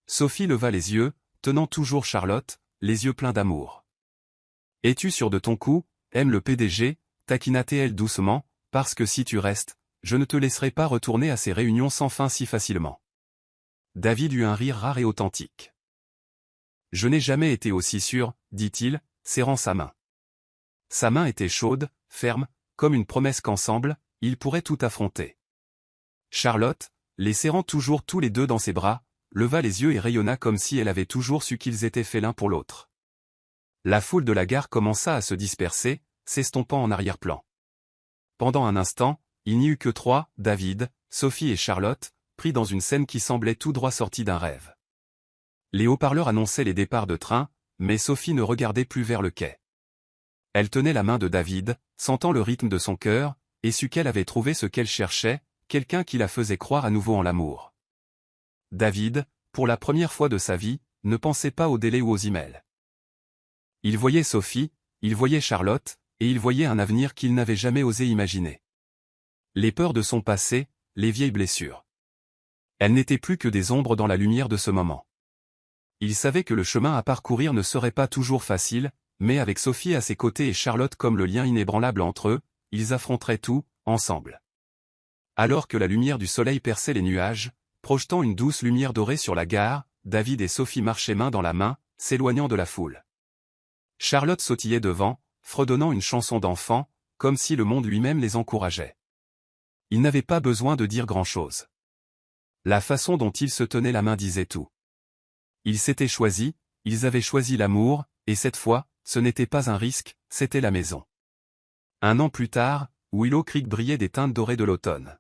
S1: Sophie leva les yeux, tenant toujours Charlotte, les yeux pleins d'amour. « Es-tu sûr de ton coup, aime le PDG » taquina-t-elle doucement, « parce que si tu restes, je ne te laisserai pas retourner à ces réunions sans fin si facilement. » David eut un rire rare et authentique. « Je n'ai jamais été aussi sûr, » dit-il, serrant sa main. Sa main était chaude, ferme, comme une promesse qu'ensemble, ils pourraient tout affronter. Charlotte, les serrant toujours tous les deux dans ses bras, leva les yeux et rayonna comme si elle avait toujours su qu'ils étaient faits l'un pour l'autre. La foule de la gare commença à se disperser, s'estompant en arrière-plan. Pendant un instant, il n'y eut que trois, David, Sophie et Charlotte, pris dans une scène qui semblait tout droit sortie d'un rêve. Les haut-parleurs annonçaient les départs de train, mais Sophie ne regardait plus vers le quai. Elle tenait la main de David, sentant le rythme de son cœur, et sut qu'elle avait trouvé ce qu'elle cherchait, quelqu'un qui la faisait croire à nouveau en l'amour. David, pour la première fois de sa vie, ne pensait pas aux délais ou aux emails. Il voyait Sophie, il voyait Charlotte, et il voyait un avenir qu'il n'avait jamais osé imaginer. Les peurs de son passé, les vieilles blessures. Elles n'étaient plus que des ombres dans la lumière de ce moment. Il savait que le chemin à parcourir ne serait pas toujours facile, mais avec Sophie à ses côtés et Charlotte comme le lien inébranlable entre eux, ils affronteraient tout, ensemble. Alors que la lumière du soleil perçait les nuages, projetant une douce lumière dorée sur la gare, David et Sophie marchaient main dans la main, s'éloignant de la foule. Charlotte sautillait devant, fredonnant une chanson d'enfant, comme si le monde lui-même les encourageait. Ils n'avaient pas besoin de dire grand-chose. La façon dont ils se tenaient la main disait tout. Ils s'étaient choisis, ils avaient choisi l'amour, et cette fois, ce n'était pas un risque, c'était la maison. Un an plus tard, Willow Creek brillait des teintes dorées de l'automne.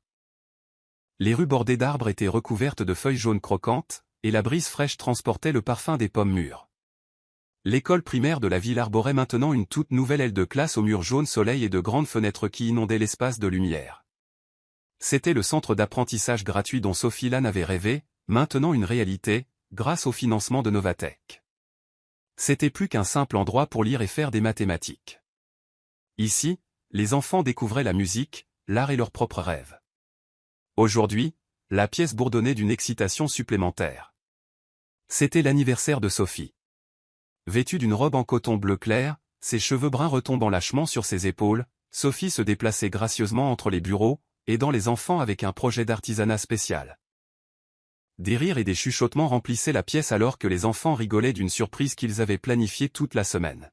S1: Les rues bordées d'arbres étaient recouvertes de feuilles jaunes croquantes, et la brise fraîche transportait le parfum des pommes mûres. L'école primaire de la ville arborait maintenant une toute nouvelle aile de classe aux murs jaunes soleil et de grandes fenêtres qui inondaient l'espace de lumière. C'était le centre d'apprentissage gratuit dont Sophie Lann avait rêvé, maintenant une réalité, grâce au financement de Novatech. C'était plus qu'un simple endroit pour lire et faire des mathématiques. Ici, les enfants découvraient la musique, l'art et leurs propres rêves. Aujourd'hui, la pièce bourdonnait d'une excitation supplémentaire. C'était l'anniversaire de Sophie. Vêtue d'une robe en coton bleu clair, ses cheveux bruns retombant lâchement sur ses épaules, Sophie se déplaçait gracieusement entre les bureaux, aidant les enfants avec un projet d'artisanat spécial. Des rires et des chuchotements remplissaient la pièce alors que les enfants rigolaient d'une surprise qu'ils avaient planifiée toute la semaine.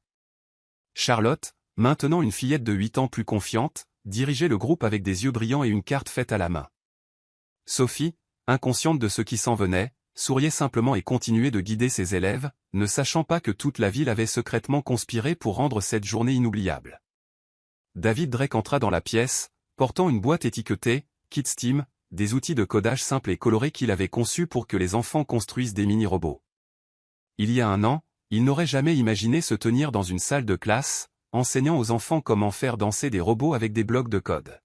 S1: Charlotte, maintenant une fillette de 8 ans plus confiante, dirigeait le groupe avec des yeux brillants et une carte faite à la main. Sophie, inconsciente de ce qui s'en venait, souriait simplement et continuait de guider ses élèves, ne sachant pas que toute la ville avait secrètement conspiré pour rendre cette journée inoubliable. David Drake entra dans la pièce, portant une boîte étiquetée « Kids Team », des outils de codage simples et colorés qu'il avait conçus pour que les enfants construisent des mini-robots. Il y a un an, il n'aurait jamais imaginé se tenir dans une salle de classe, enseignant aux enfants comment faire danser des robots avec des blocs de code.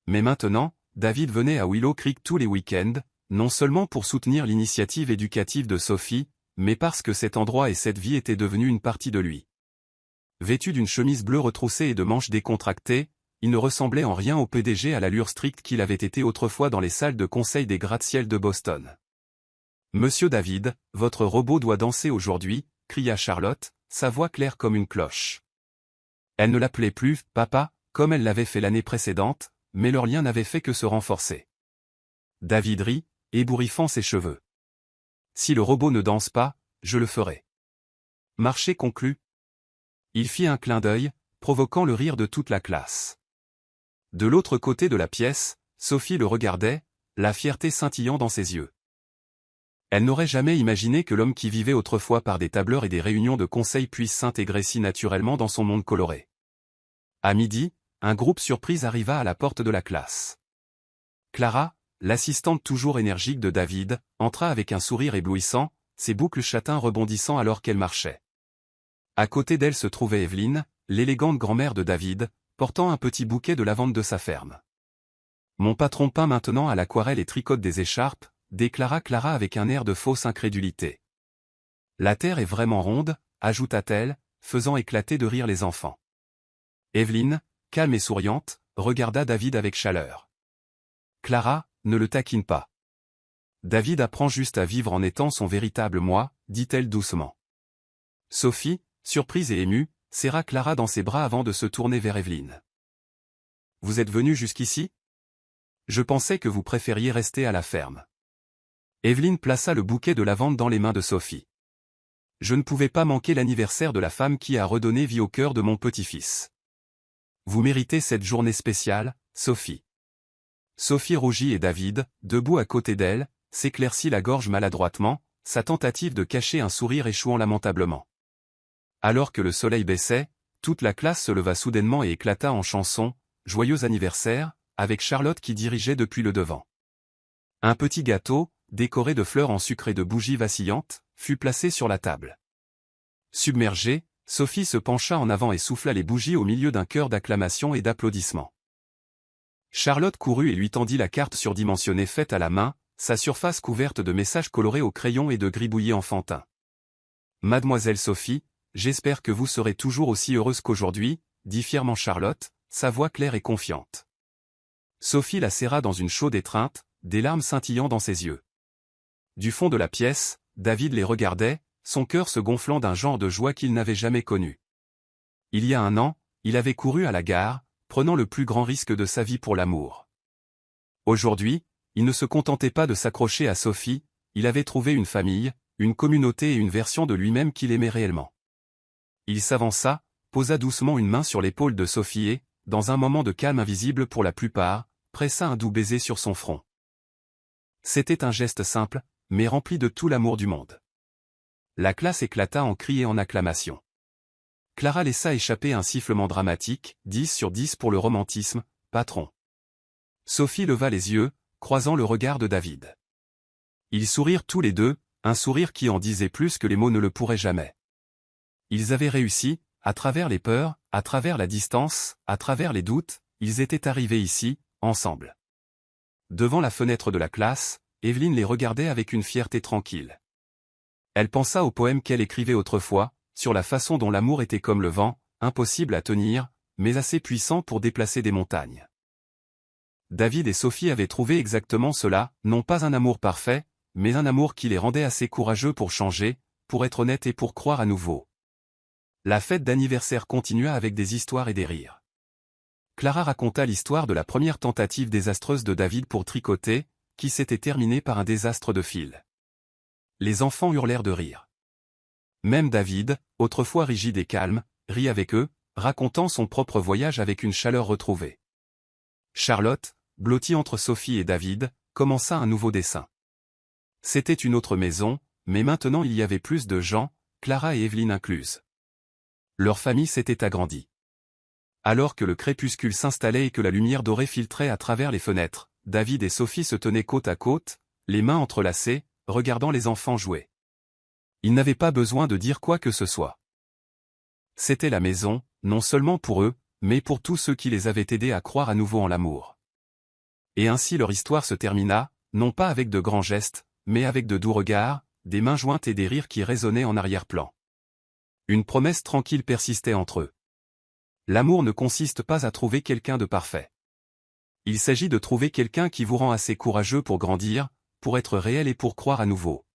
S1: Mais maintenant, David venait à Willow Creek tous les week-ends, non seulement pour soutenir l'initiative éducative de Sophie, mais parce que cet endroit et cette vie étaient devenus une partie de lui. Vêtu d'une chemise bleue retroussée et de manches décontractées, il ne ressemblait en rien au PDG à l'allure stricte qu'il avait été autrefois dans les salles de conseil des gratte-ciel de Boston. « Monsieur David, votre robot doit danser aujourd'hui », cria Charlotte, sa voix claire comme une cloche. Elle ne l'appelait plus « papa », comme elle l'avait fait l'année précédente, mais leur lien n'avait fait que se renforcer. David rit, ébouriffant ses cheveux. « Si le robot ne danse pas, je le ferai. » Marché conclu. Il fit un clin d'œil, provoquant le rire de toute la classe. De l'autre côté de la pièce, Sophie le regardait, la fierté scintillant dans ses yeux. Elle n'aurait jamais imaginé que l'homme qui vivait autrefois par des tableurs et des réunions de conseil puisse s'intégrer si naturellement dans son monde coloré. À midi, un groupe surprise arriva à la porte de la classe. Clara, l'assistante toujours énergique de David, entra avec un sourire éblouissant, ses boucles châtains rebondissant alors qu'elle marchait. À côté d'elle se trouvait Evelyne, l'élégante grand-mère de David, portant un petit bouquet de lavande de sa ferme. « Mon patron peint maintenant à l'aquarelle et tricote des écharpes », déclara Clara avec un air de fausse incrédulité. « La terre est vraiment ronde », ajouta-t-elle, faisant éclater de rire les enfants. Evelyne, calme et souriante, regarda David avec chaleur. « Clara, ne le taquine pas. David apprend juste à vivre en étant son véritable moi, dit-elle doucement. » Sophie, surprise et émue, serra Clara dans ses bras avant de se tourner vers Evelyne. « Vous êtes venue jusqu'ici ? Je pensais que vous préfériez rester à la ferme. » Evelyne plaça le bouquet de lavande dans les mains de Sophie. « Je ne pouvais pas manquer l'anniversaire de la femme qui a redonné vie au cœur de mon petit-fils. Vous méritez cette journée spéciale, Sophie. » Sophie rougit et David, debout à côté d'elle, s'éclaircit la gorge maladroitement, sa tentative de cacher un sourire échouant lamentablement. Alors que le soleil baissait, toute la classe se leva soudainement et éclata en chanson « Joyeux anniversaire », avec Charlotte qui dirigeait depuis le devant. Un petit gâteau, décoré de fleurs en sucre et de bougies vacillantes, fut placé sur la table. Submergée, Sophie se pencha en avant et souffla les bougies au milieu d'un chœur d'acclamations et d'applaudissements. Charlotte courut et lui tendit la carte surdimensionnée faite à la main, sa surface couverte de messages colorés au crayon et de gribouillis enfantins. « Mademoiselle Sophie, j'espère que vous serez toujours aussi heureuse qu'aujourd'hui, » dit fièrement Charlotte, sa voix claire et confiante. Sophie la serra dans une chaude étreinte, des larmes scintillant dans ses yeux. Du fond de la pièce, David les regardait, son cœur se gonflant d'un genre de joie qu'il n'avait jamais connu. Il y a un an, il avait couru à la gare, prenant le plus grand risque de sa vie pour l'amour. Aujourd'hui, il ne se contentait pas de s'accrocher à Sophie, il avait trouvé une famille, une communauté et une version de lui-même qu'il aimait réellement. Il s'avança, posa doucement une main sur l'épaule de Sophie et, dans un moment de calme invisible pour la plupart, pressa un doux baiser sur son front. C'était un geste simple, mais rempli de tout l'amour du monde. La classe éclata en cris et en acclamations. Clara laissa échapper un sifflement dramatique, 10 sur 10 pour le romantisme, patron. Sophie leva les yeux, croisant le regard de David. Ils sourirent tous les deux, un sourire qui en disait plus que les mots ne le pourraient jamais. Ils avaient réussi, à travers les peurs, à travers la distance, à travers les doutes, ils étaient arrivés ici, ensemble. Devant la fenêtre de la classe, Evelyne les regardait avec une fierté tranquille. Elle pensa au poème qu'elle écrivait autrefois, sur la façon dont l'amour était comme le vent, impossible à tenir, mais assez puissant pour déplacer des montagnes. David et Sophie avaient trouvé exactement cela, non pas un amour parfait, mais un amour qui les rendait assez courageux pour changer, pour être honnêtes et pour croire à nouveau. La fête d'anniversaire continua avec des histoires et des rires. Clara raconta l'histoire de la première tentative désastreuse de David pour tricoter, qui s'était terminée par un désastre de fil. Les enfants hurlèrent de rire. Même David, autrefois rigide et calme, rit avec eux, racontant son propre voyage avec une chaleur retrouvée. Charlotte, blottie entre Sophie et David, commença un nouveau dessin. C'était une autre maison, mais maintenant il y avait plus de gens, Clara et Evelyne incluses. Leur famille s'était agrandie. Alors que le crépuscule s'installait et que la lumière dorée filtrait à travers les fenêtres, David et Sophie se tenaient côte à côte, les mains entrelacées, regardant les enfants jouer. Ils n'avaient pas besoin de dire quoi que ce soit. C'était la maison, non seulement pour eux, mais pour tous ceux qui les avaient aidés à croire à nouveau en l'amour. Et ainsi leur histoire se termina, non pas avec de grands gestes, mais avec de doux regards, des mains jointes et des rires qui résonnaient en arrière-plan. Une promesse tranquille persistait entre eux. L'amour ne consiste pas à trouver quelqu'un de parfait. Il s'agit de trouver quelqu'un qui vous rend assez courageux pour grandir, pour être réel et pour croire à nouveau.